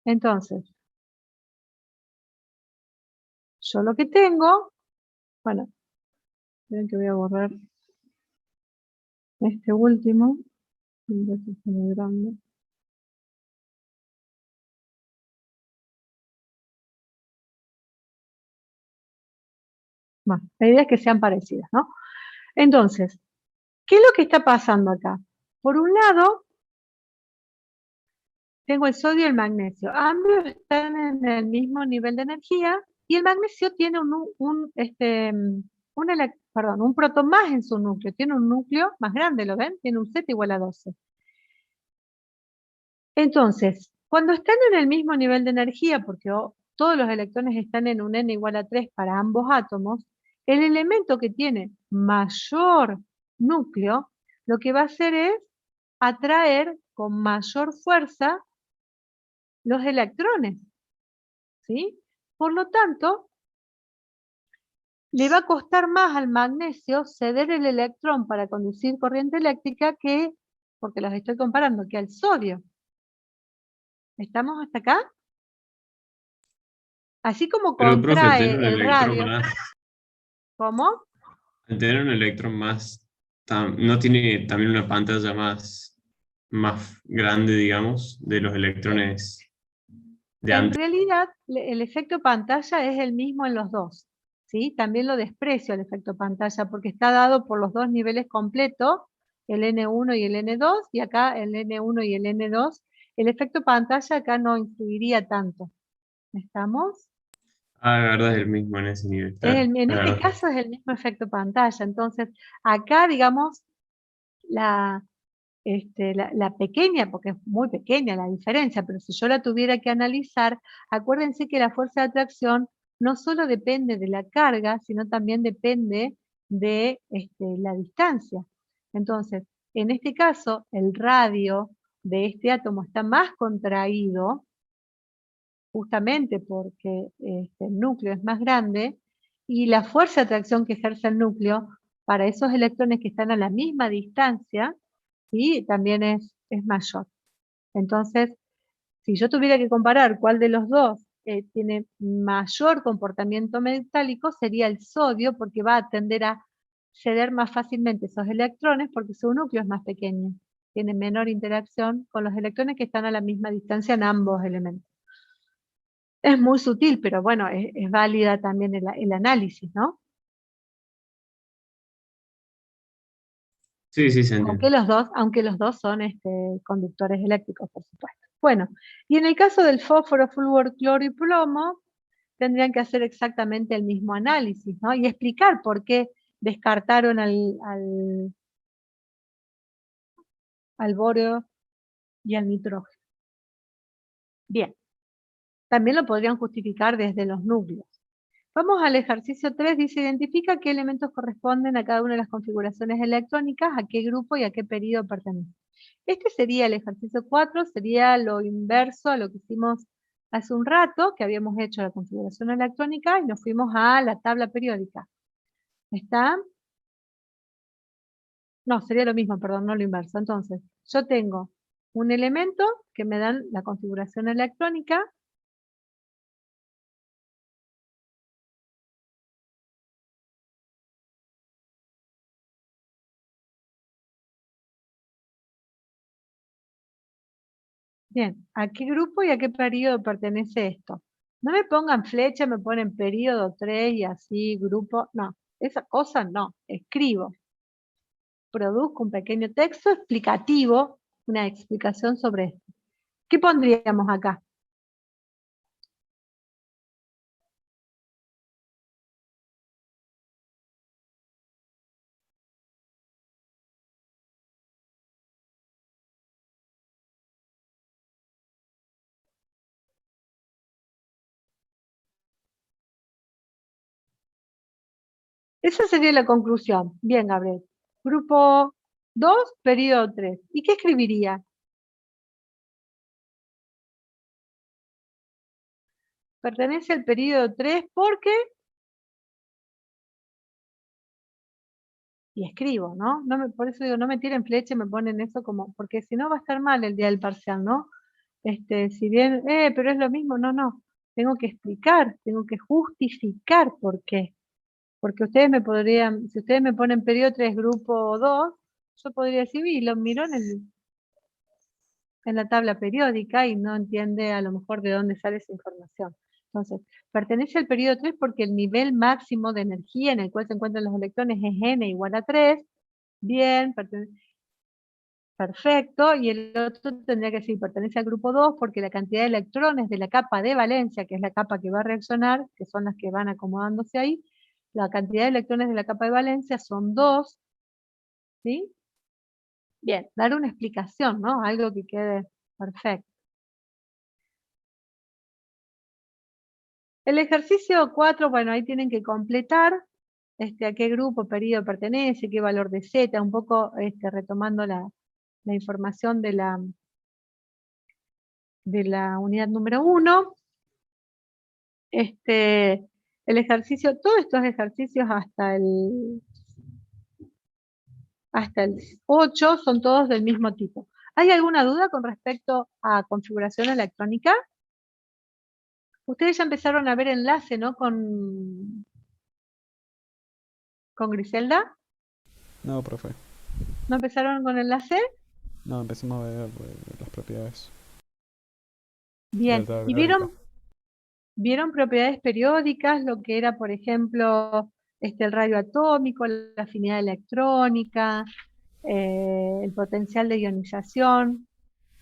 Entonces, yo lo que tengo, bueno, ven que voy a borrar este último. Este es muy grande. Bueno, la idea es que sean parecidas, ¿no? Entonces, ¿qué es lo que está pasando acá? Por un lado, tengo el sodio y el magnesio. Ambos están en el mismo nivel de energía y el magnesio tiene un protón más en su núcleo. Tiene un núcleo más grande, ¿lo ven? Tiene un Z igual a 12. Entonces, cuando están en el mismo nivel de energía, porque todos los electrones están en un N igual a 3 para ambos átomos, el elemento que tiene mayor núcleo, lo que va a hacer es atraer con mayor fuerza los electrones, ¿sí? Por lo tanto, le va a costar más al magnesio ceder el electrón para conducir corriente eléctrica que, porque los estoy comparando, que al sodio. ¿Estamos hasta acá? Así como pero profe, al contrae tener un el electrón radio. más, ¿Cómo? al tener un electrón más, ¿no tiene también una pantalla más grande, digamos, de los electrones de En antes? realidad, el efecto pantalla es el mismo en los dos, ¿sí? También lo desprecio el efecto pantalla porque está dado por los dos niveles completos, el N1 y el N2, y acá el N1 y el N2. El efecto pantalla acá no influiría tanto. ¿Estamos? Ah, de verdad es el mismo en ese nivel, claro, En es este verdad. caso es el mismo efecto pantalla. Entonces, acá, digamos, la pequeña, porque es muy pequeña la diferencia, pero si yo la tuviera que analizar, acuérdense que la fuerza de atracción no solo depende de la carga, sino también depende de la distancia. Entonces, en este caso, el radio de este átomo está más contraído, justamente porque el núcleo es más grande, y la fuerza de atracción que ejerce el núcleo para esos electrones que están a la misma distancia, ¿sí? También es mayor. Entonces, si yo tuviera que comparar cuál de los dos tiene mayor comportamiento metálico, sería el sodio, porque va a tender a ceder más fácilmente esos electrones porque su núcleo es más pequeño. Tiene menor interacción con los electrones que están a la misma distancia en ambos elementos. Es muy sutil, pero bueno, es válida también el análisis, ¿no? Sí, sí, se entiende. Aunque los dos son conductores eléctricos, por supuesto. Bueno, y en el caso del fósforo, flúor, cloro y plomo, tendrían que hacer exactamente el mismo análisis, ¿no? Y explicar por qué descartaron al boro y al nitrógeno. Bien, también lo podrían justificar desde los núcleos. Vamos al ejercicio 3, dice, identifica qué elementos corresponden a cada una de las configuraciones electrónicas, a qué grupo y a qué periodo pertenece. Este sería el ejercicio 4, sería lo inverso a lo que hicimos hace un rato, que habíamos hecho la configuración electrónica y nos fuimos a la tabla periódica. ¿Está? No, sería lo mismo, perdón, no lo inverso. Entonces, yo tengo un elemento que me dan la configuración electrónica. Bien, ¿a qué grupo y a qué periodo pertenece esto? No me pongan flecha, me ponen periodo 3 y así, grupo. No, esa cosa no. Escribo. Produzco un pequeño texto explicativo, una explicación sobre esto. ¿Qué pondríamos acá? Esa sería la conclusión. Bien, Gabriel. Grupo 2, periodo 3. ¿Y qué escribiría? Pertenece al periodo 3 porque... Y escribo, ¿no? Por eso digo, no me tiren flecha y me ponen eso como... Porque si no va a estar mal el día del parcial, ¿no? Si bien, pero es lo mismo, no. Tengo que explicar, tengo que justificar por qué. Porque ustedes me podrían, si ustedes me ponen periodo 3, grupo 2, yo podría decir, y lo miro en la tabla periódica y no entiende a lo mejor de dónde sale esa información. Entonces, pertenece al periodo 3 porque el nivel máximo de energía en el cual se encuentran los electrones es n igual a 3. Bien, perfecto. Y el otro tendría que decir, pertenece al grupo 2 porque la cantidad de electrones de la capa de valencia, que es la capa que va a reaccionar, que son las que van acomodándose ahí, la cantidad de electrones de la capa de valencia son 2, ¿sí? Bien, dar una explicación, ¿no? Algo que quede perfecto. El ejercicio 4, bueno, ahí tienen que completar a qué grupo, periodo pertenece, qué valor de Z, un poco retomando la información de la unidad número 1. El ejercicio, todos estos ejercicios hasta el 8 son todos del mismo tipo. ¿Hay alguna duda con respecto a configuración electrónica? Ustedes ya empezaron a ver enlace, ¿no? Con Griselda. No, profe. ¿No empezaron con enlace? No, empecemos a ver las propiedades. Bien. De la ¿Y periódica. vieron propiedades periódicas? Lo que era, por ejemplo, el radio atómico, la afinidad electrónica, el potencial de ionización.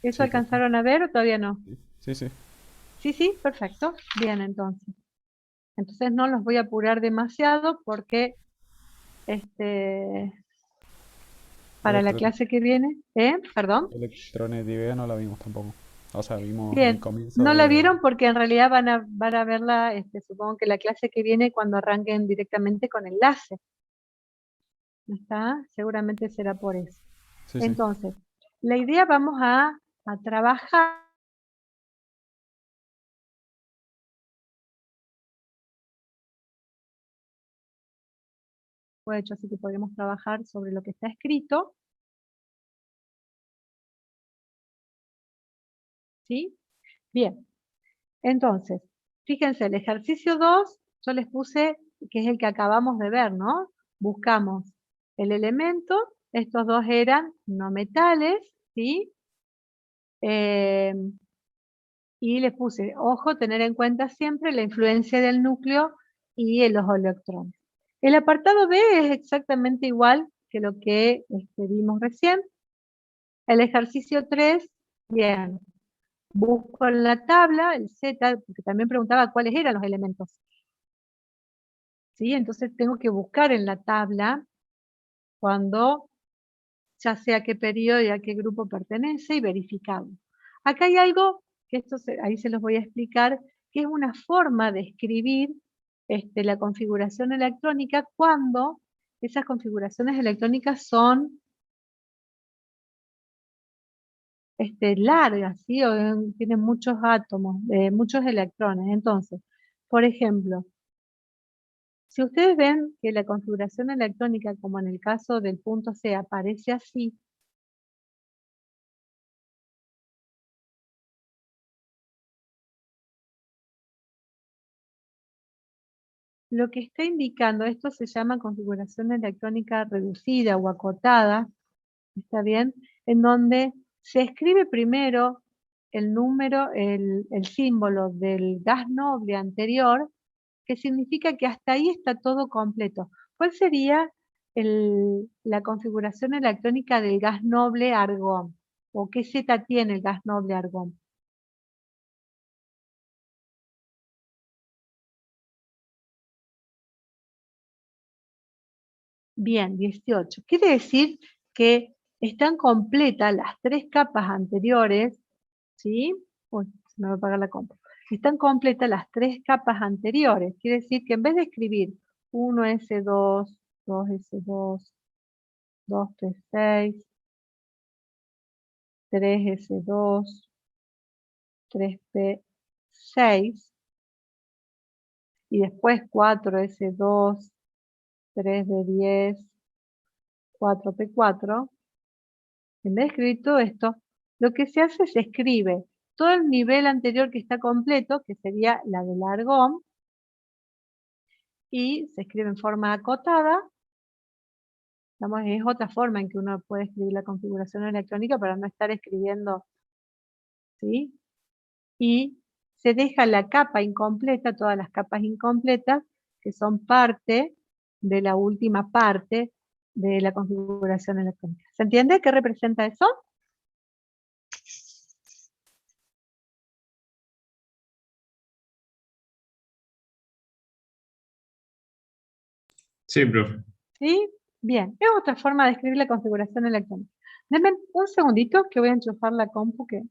¿Eso Sí, profe. alcanzaron a ver o todavía no? Sí, sí. Sí, perfecto. Bien, entonces. Entonces no los voy a apurar demasiado porque para la Electro- clase que viene. Perdón. Electronegatividad no la vimos tampoco. O sea, vimos el Bien, comienzo no la de... vieron porque en realidad van a verla, supongo que la clase que viene cuando arranquen directamente con enlace. ¿No está? Seguramente será por eso. Sí, sí. Entonces, la idea vamos a trabajar. Fue hecho, así que podemos trabajar sobre lo que está escrito. ¿Sí? Bien. Entonces, fíjense, el ejercicio 2, yo les puse, que es el que acabamos de ver, ¿no? Buscamos el elemento, estos dos eran no metales, ¿sí? Y les puse, ojo, tener en cuenta siempre la influencia del núcleo y de los electrones. El apartado B es exactamente igual que lo que vimos recién. El ejercicio 3, bien, busco en la tabla el Z, porque también preguntaba cuáles eran los elementos. ¿Sí? Entonces tengo que buscar en la tabla cuando, ya sé a qué periodo y a qué grupo pertenece y verificarlo. Acá hay algo, que ahí se los voy a explicar, que es una forma de escribir la configuración electrónica cuando esas configuraciones electrónicas son largas, ¿sí? O tienen muchos átomos, muchos electrones. Entonces, por ejemplo, si ustedes ven que la configuración electrónica, como en el caso del punto C, aparece así, lo que está indicando, esto se llama configuración electrónica reducida o acotada, ¿está bien? En donde se escribe primero el número, el símbolo del gas noble anterior, que significa que hasta ahí está todo completo. ¿Cuál sería la configuración electrónica del gas noble argón? ¿O qué Z tiene el gas noble argón? Bien, 18. Quiere decir que están completas las tres capas anteriores, ¿sí? Uy, se me va a apagar la compu. Están completas las tres capas anteriores. Quiere decir que en vez de escribir 1S2, 2S2, 2P6, 3S2, 3P6, y después 4S2, 3D10, 4P4, en vez de escribir todo esto, lo que se hace es se escribe todo el nivel anterior que está completo, que sería la del argón, y se escribe en forma acotada. Digamos, es otra forma en que uno puede escribir la configuración electrónica para no estar escribiendo, ¿sí? Y se deja la capa incompleta, todas las capas incompletas, que son parte de la última parte de la configuración electrónica. ¿Se entiende qué representa eso? Sí, profe. ¿Sí? Bien, es otra forma de escribir la configuración electrónica. Denme un segundito que voy a enchufar la compu que...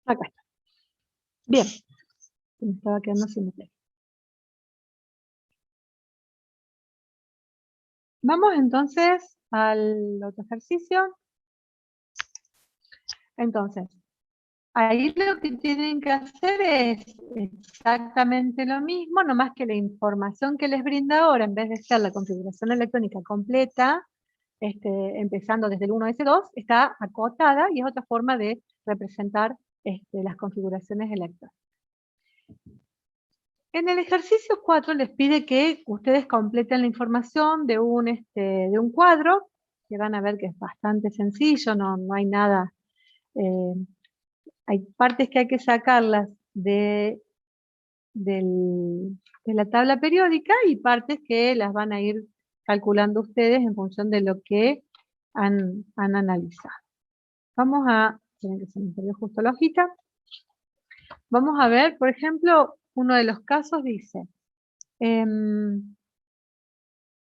Acá está. Bien, se me estaba quedando sin meter. Vamos entonces al otro ejercicio. Entonces, ahí lo que tienen que hacer es exactamente lo mismo, nomás que la información que les brinda ahora, en vez de ser la configuración electrónica completa, empezando desde el 1S2, está acotada y es otra forma de representar las configuraciones electrónicas. En el ejercicio 4 les pide que ustedes completen la información de un cuadro, que van a ver que es bastante sencillo, no hay nada, hay partes que hay que sacarlas de la tabla periódica y partes que las van a ir calculando ustedes en función de lo que han analizado. Vamos a, tienen que se me perdió justo la hojita. Vamos a ver, por ejemplo, uno de los casos dice,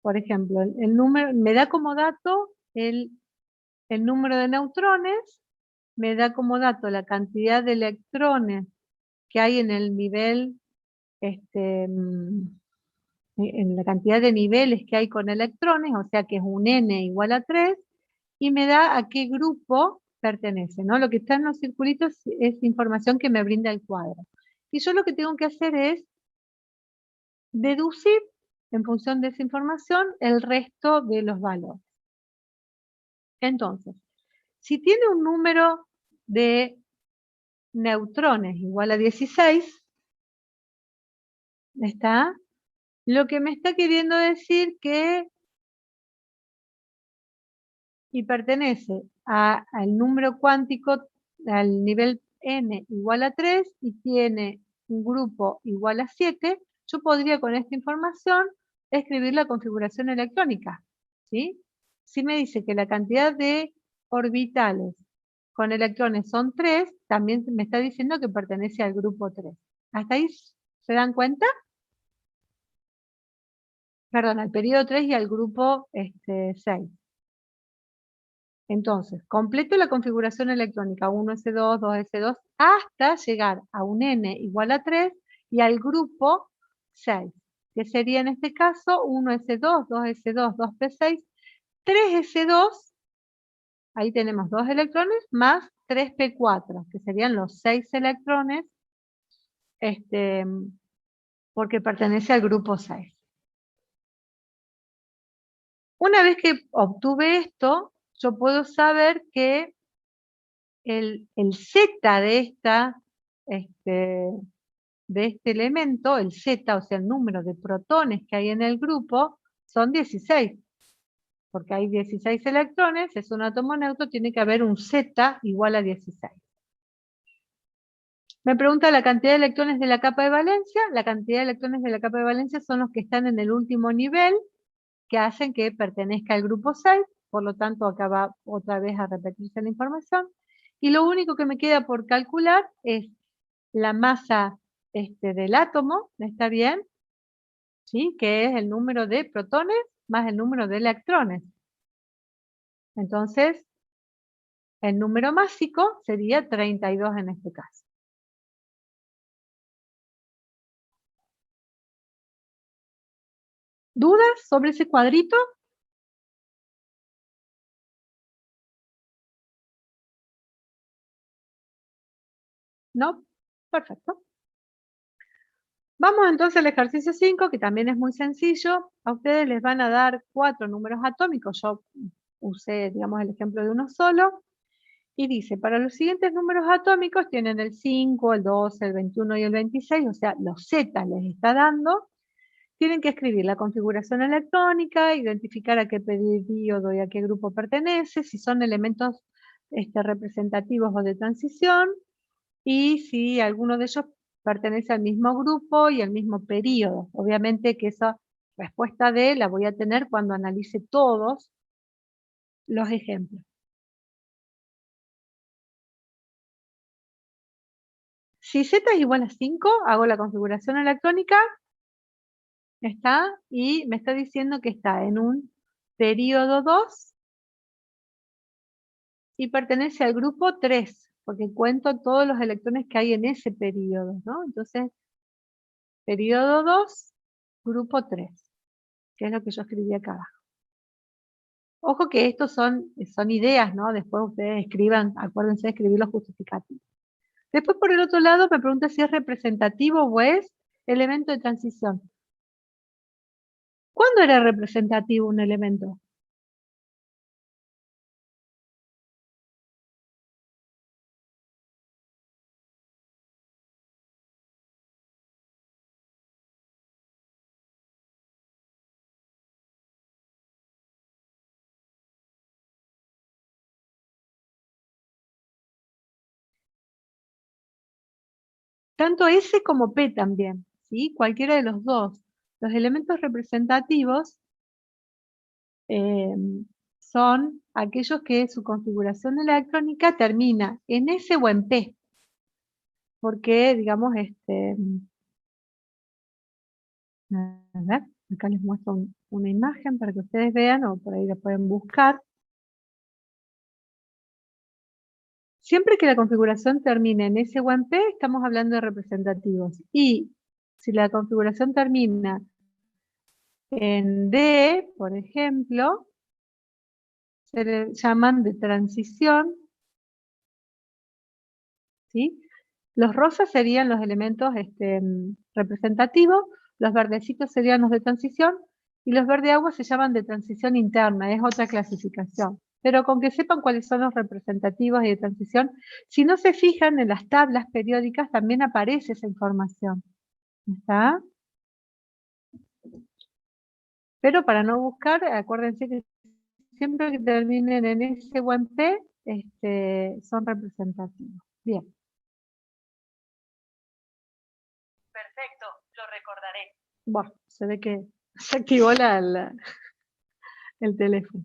por ejemplo, el número, me da como dato el número de neutrones, me da como dato la cantidad de electrones que hay en el nivel, en la cantidad de niveles que hay con electrones, o sea que es un n igual a 3, y me da a qué grupo pertenece, ¿no? Lo que está en los circulitos es información que me brinda el cuadro. Y yo lo que tengo que hacer es deducir, en función de esa información, el resto de los valores. Entonces, si tiene un número de neutrones igual a 16, ¿está? Lo que me está queriendo decir que y pertenece al número cuántico, al nivel n igual a 3 y tiene un grupo igual a 7, yo podría con esta información escribir la configuración electrónica, ¿sí? Si me dice que la cantidad de orbitales con electrones son 3, también me está diciendo que pertenece al grupo 3. ¿Hasta ahí se dan cuenta? Perdón, al periodo 3 y al grupo 6. Entonces, completo la configuración electrónica 1s2, 2s2, hasta llegar a un n igual a 3 y al grupo 6, que sería en este caso 1s2, 2s2, 2p6, 3s2, ahí tenemos 2 electrones, más 3p4, que serían los 6 electrones, porque pertenece al grupo 6. Una vez que obtuve esto, yo puedo saber que el Z de este elemento, el Z, o sea, el número de protones que hay en el grupo, son 16. Porque hay 16 electrones, es un átomo neutro, tiene que haber un Z igual a 16. Me pregunta la cantidad de electrones de la capa de valencia. La cantidad de electrones de la capa de valencia son los que están en el último nivel, que hacen que pertenezca al grupo 6, por lo tanto acá va otra vez a repetirse la información. Y lo único que me queda por calcular es la masa del átomo, ¿está bien? ¿Sí? Que es el número de protones más el número de electrones. Entonces, el número másico sería 32 en este caso. ¿Dudas sobre ese cuadrito? ¿No? Perfecto. Vamos entonces al ejercicio 5, que también es muy sencillo. A ustedes les van a dar 4 números atómicos. Yo usé, digamos, el ejemplo de uno solo. Y dice, para los siguientes números atómicos tienen el 5, el 12, el 21 y el 26, o sea, los Z les está dando. Tienen que escribir la configuración electrónica, identificar a qué período y a qué grupo pertenece, si son elementos representativos o de transición, y si alguno de ellos pertenece al mismo grupo y al mismo periodo. Obviamente que esa respuesta D la voy a tener cuando analice todos los ejemplos. Si Z es igual a 5, hago la configuración electrónica, está, y me está diciendo que está en un periodo 2 y pertenece al grupo 3, porque cuento todos los electrones que hay en ese periodo, ¿no? Entonces, periodo 2, grupo 3, que es lo que yo escribí acá abajo. Ojo que estos son ideas, ¿no? Después ustedes escriban, acuérdense de escribir los justificativos. Después, por el otro lado, me pregunta si es representativo o es elemento de transición. ¿Cuándo era representativo un elemento? Tanto S como P también, ¿sí? Cualquiera de los dos. Los elementos representativos son aquellos que su configuración electrónica termina en S o en P. Porque, digamos, a ver, acá les muestro una imagen para que ustedes vean, o por ahí la pueden buscar. Siempre que la configuración termine en S o en P, estamos hablando de representativos. Y si la configuración termina en D, por ejemplo, se le llaman de transición, ¿sí? Los rosas serían los elementos representativos, los verdecitos serían los de transición, y los verde agua se llaman de transición interna, es otra clasificación. Pero con que sepan cuáles son los representativos y de transición, si no se fijan en las tablas periódicas, también aparece esa información. ¿Está? Pero para no buscar, acuérdense que siempre que terminen en S o en P, son representativos. Bien. Perfecto, lo recordaré. Bueno, se ve que se activó el teléfono.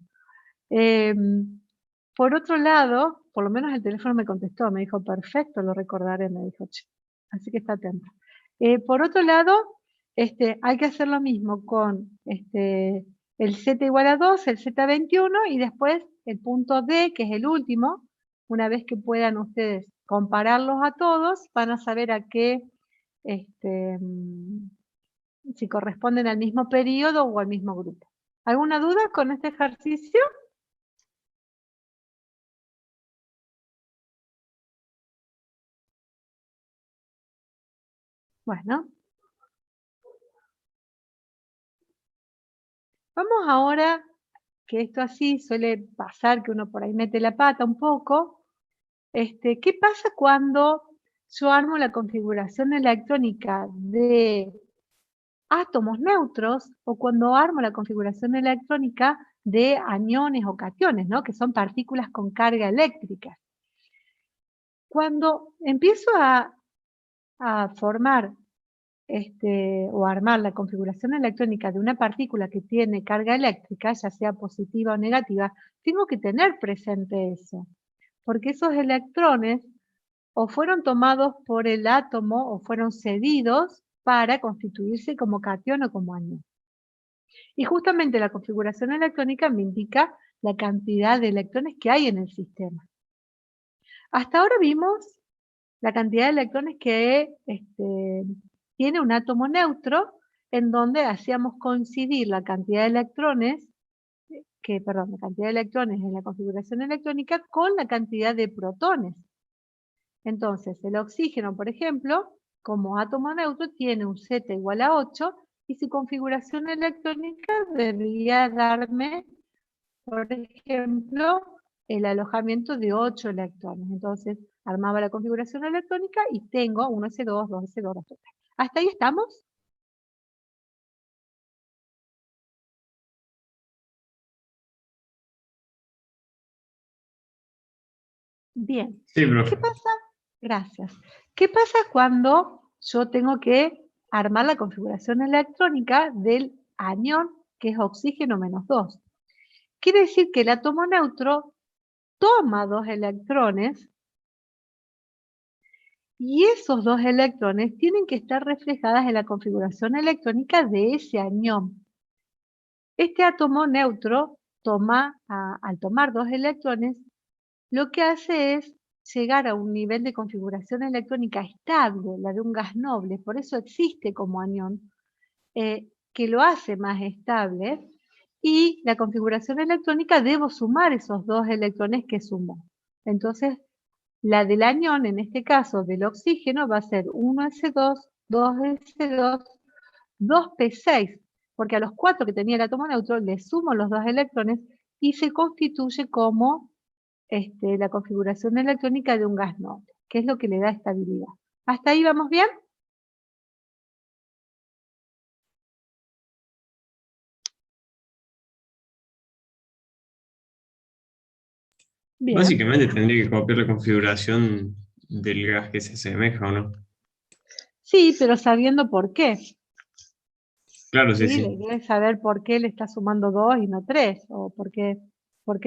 Por otro lado, por lo menos el teléfono me contestó, me dijo, perfecto, lo recordaré, me dijo, che. Así que está atento. Por otro lado, hay que hacer lo mismo con el Z igual a 2, el Z21 y después el punto D, que es el último. Una vez que puedan ustedes compararlos a todos, van a saber a qué, si corresponden al mismo periodo o al mismo grupo. ¿Alguna duda con este ejercicio? Bueno. Vamos ahora, que esto así suele pasar, que uno por ahí mete la pata un poco. ¿Qué pasa cuando yo armo la configuración electrónica de átomos neutros o cuando armo la configuración electrónica de aniones o cationes, ¿no? Que son partículas con carga eléctrica? Cuando empiezo a formar o armar la configuración electrónica de una partícula que tiene carga eléctrica, ya sea positiva o negativa, tengo que tener presente eso, porque esos electrones o fueron tomados por el átomo o fueron cedidos para constituirse como cation o como anión. Y justamente la configuración electrónica me indica la cantidad de electrones que hay en el sistema. Hasta ahora vimos la cantidad de electrones que tiene un átomo neutro, en donde hacíamos coincidir la cantidad de electrones, la cantidad de electrones en la configuración electrónica con la cantidad de protones. Entonces, el oxígeno, por ejemplo, como átomo neutro, tiene un Z igual a 8, y su configuración electrónica debería darme, por ejemplo, el alojamiento de 8 electrones. Entonces, armaba la configuración electrónica y tengo 1s2, 2s2, 2s3. ¿Hasta ahí estamos? Bien. Sí, profe. ¿Qué pasa? Gracias. ¿Qué pasa cuando yo tengo que armar la configuración electrónica del anión, que es oxígeno menos 2? Quiere decir que el átomo neutro toma 2 electrones y esos 2 electrones tienen que estar reflejadas en la configuración electrónica de ese anión. Este átomo neutro al tomar 2 electrones, lo que hace es llegar a un nivel de configuración electrónica estable, la de un gas noble, por eso existe como anión, que lo hace más estable, y la configuración electrónica debo sumar esos 2 electrones que sumó. Entonces, la del anión, en este caso del oxígeno, va a ser 1s2, 2s2, 2p6, porque a los 4 que tenía el átomo neutro le sumo los 2 electrones y se constituye como la configuración electrónica de un gas noble, que es lo que le da estabilidad. ¿Hasta ahí vamos bien? Bien. Básicamente tendría que copiar la configuración del gas que se asemeja, ¿o no? Sí, pero sabiendo por qué. Claro, sí, ¿sí? La sí. idea es saber por qué le está sumando 2 y no 3, o por qué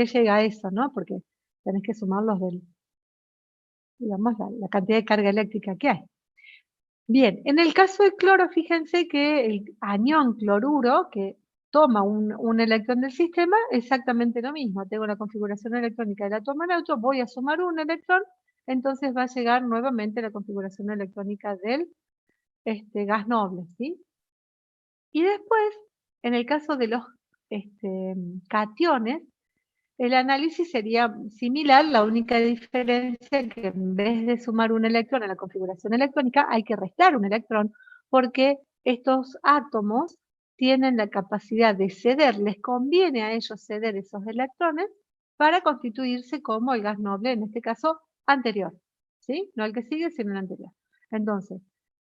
llega a eso, ¿no? Porque tenés que sumarlos digamos, la cantidad de carga eléctrica que hay. Bien, en el caso del cloro, fíjense que el anión cloruro, que toma un electrón del sistema, exactamente lo mismo. Tengo la configuración electrónica del átomo neutro, voy a sumar un electrón, entonces va a llegar nuevamente la configuración electrónica del gas noble, ¿sí? Y después, en el caso de los cationes, el análisis sería similar, la única diferencia es que en vez de sumar un electrón a la configuración electrónica, hay que restar un electrón, porque estos átomos tienen la capacidad de ceder, les conviene a ellos ceder esos electrones para constituirse como el gas noble, en este caso anterior, ¿sí? No el que sigue, sino el anterior. Entonces,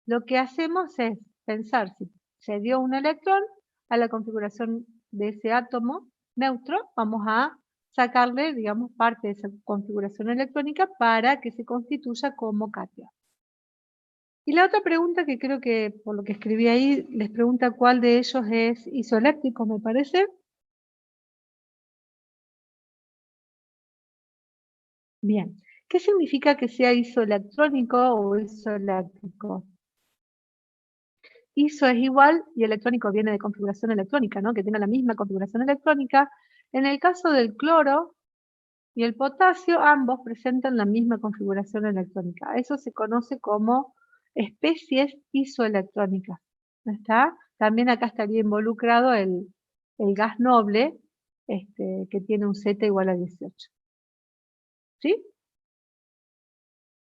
lo que hacemos es pensar si se dio un electrón a la configuración de ese átomo neutro, vamos a sacarle, digamos, parte de esa configuración electrónica para que se constituya como cation. Y la otra pregunta que creo que, por lo que escribí ahí, les pregunta cuál de ellos es isoeléctrico, me parece. Bien, ¿qué significa que sea isoelectrónico o isoeléctrico? Iso es igual y electrónico viene de configuración electrónica, ¿no? Que tenga la misma configuración electrónica. En el caso del cloro y el potasio, ambos presentan la misma configuración electrónica. Eso se conoce como especies isoelectrónicas. ¿Está? También acá estaría involucrado el gas noble, que tiene un Z igual a 18. ¿Sí?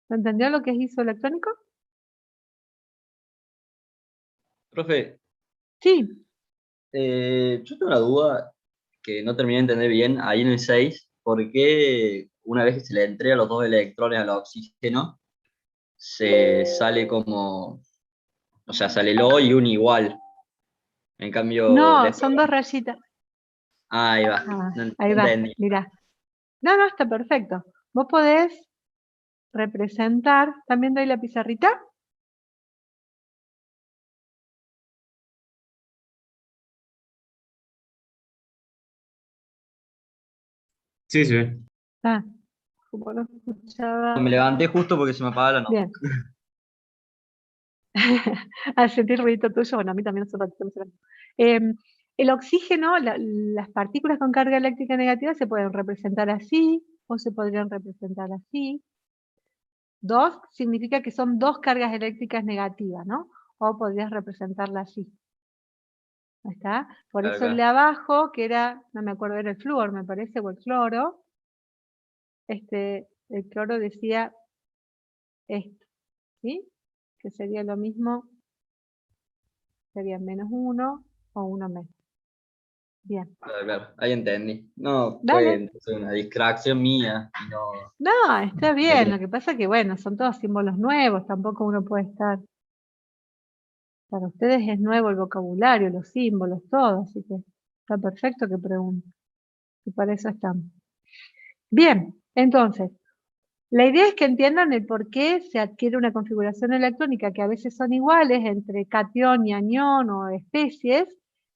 ¿Se entendió lo que es isoelectrónico? Profe, Sí. yo tengo una duda que no terminé de entender bien ahí en el 6, ¿por qué una vez que se le entrega los dos electrones al oxígeno, se sale como, o sea, sale el O y un igual? En cambio, No, después... son dos rayitas. ahí va, Ah, no ahí va, entendí. mirá. No, no, está perfecto. Vos podés representar, ¿también doy la pizarrita? Sí, sí. Ah, como no escuchaba. Me levanté justo porque se me apagaba la nota. Bien. Al sentir ruidito tuyo, bueno, a mí también hace ratito me suena. El oxígeno, las partículas con carga eléctrica negativa se pueden representar así o se podrían representar así. Dos significa que son dos cargas eléctricas negativas, ¿no? O podrías representarla así. ¿Ahí está? Por Claro, eso el de claro. abajo, que era, no me acuerdo, era el flúor, me parece, o el cloro, el cloro decía esto, ¿sí? Que sería lo mismo, sería -1 o 1 menos. Bien. Claro, claro, ahí entendí. No, fue Dale. entonces una distracción mía y no... No, está no bien. tenía- Lo que pasa es que, bueno, son todos símbolos nuevos. Tampoco uno puede estar. Para ustedes es nuevo el vocabulario, los símbolos, todo. Así que está perfecto que pregunten. Y para eso estamos. Bien, entonces, la idea es que entiendan el por qué se adquiere una configuración electrónica que a veces son iguales entre cation y anión o especies,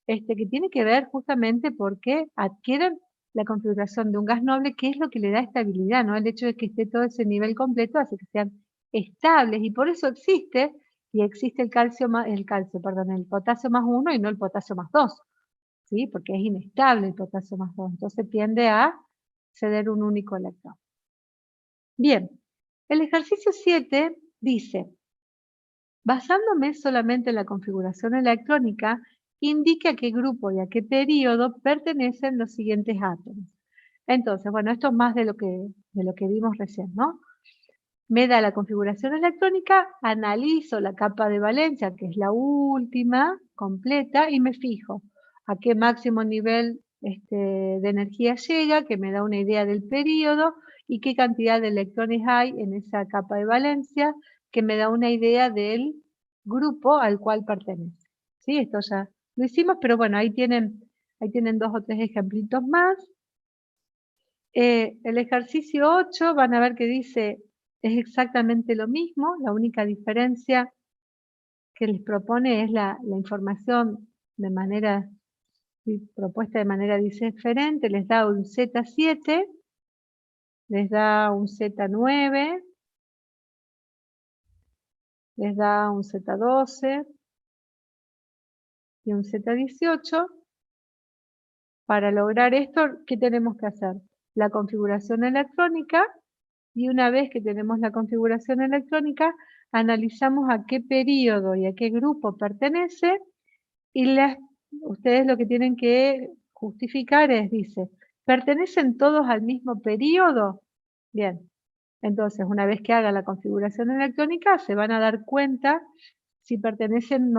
que tiene que ver justamente porque adquieren la configuración de un gas noble, que es lo que le da estabilidad, ¿no? El hecho de que esté todo ese nivel completo hace que sean estables y por eso existe, y existe el el potasio más 1 y no el potasio más 2, ¿sí? Porque es inestable el potasio más 2, entonces tiende a ceder un único electrón. Bien, el ejercicio 7 dice, basándome solamente en la configuración electrónica, indique a qué grupo y a qué periodo pertenecen los siguientes átomos. Entonces, bueno, esto es más de lo que vimos recién, ¿no? Me da la configuración electrónica, analizo la capa de valencia, que es la última, completa, y me fijo a qué máximo nivel de energía llega, que me da una idea del periodo, y qué cantidad de electrones hay en esa capa de valencia, que me da una idea del grupo al cual pertenece. ¿Sí? Esto ya lo hicimos, pero bueno, ahí tienen 2 o 3 ejemplitos más. El ejercicio 8 van a ver que dice, es exactamente lo mismo, la única diferencia que les propone es la información de manera, propuesta de manera diferente, les da un Z7, les da un Z9, les da un Z12 y un Z18. Para lograr esto, ¿qué tenemos que hacer? La configuración electrónica, y una vez que tenemos la configuración electrónica, analizamos a qué periodo y a qué grupo pertenece, y ustedes lo que tienen que justificar es, dice, ¿pertenecen todos al mismo periodo? Bien, entonces una vez que haga la configuración electrónica, se van a dar cuenta si pertenecen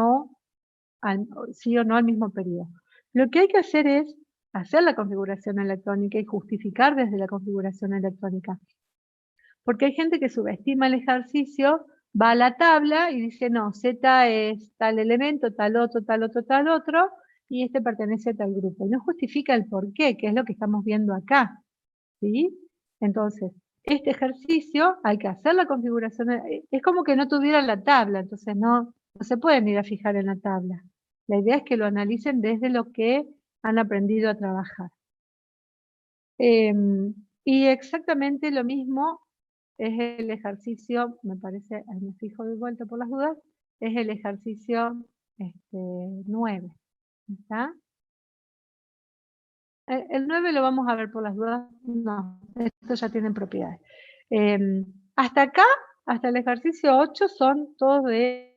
sí o no al mismo periodo. Lo que hay que hacer es hacer la configuración electrónica y justificar desde la configuración electrónica. Porque hay gente que subestima el ejercicio, va a la tabla y dice, no, Z es tal elemento, tal otro, tal otro, tal otro, y este pertenece a tal grupo. Y no justifica el por qué, que es lo que estamos viendo acá. ¿Sí? Entonces, este ejercicio hay que hacer la configuración, es como que no tuviera la tabla, entonces no se pueden ir a fijar en la tabla. La idea es que lo analicen desde lo que han aprendido a trabajar. Y exactamente lo mismo es el ejercicio, me parece, ahí me fijo de vuelta por las dudas, es el ejercicio 9. ¿Está? El 9 lo vamos a ver por las dudas, no, esto ya tienen propiedades. Hasta acá, hasta el ejercicio 8 son todos de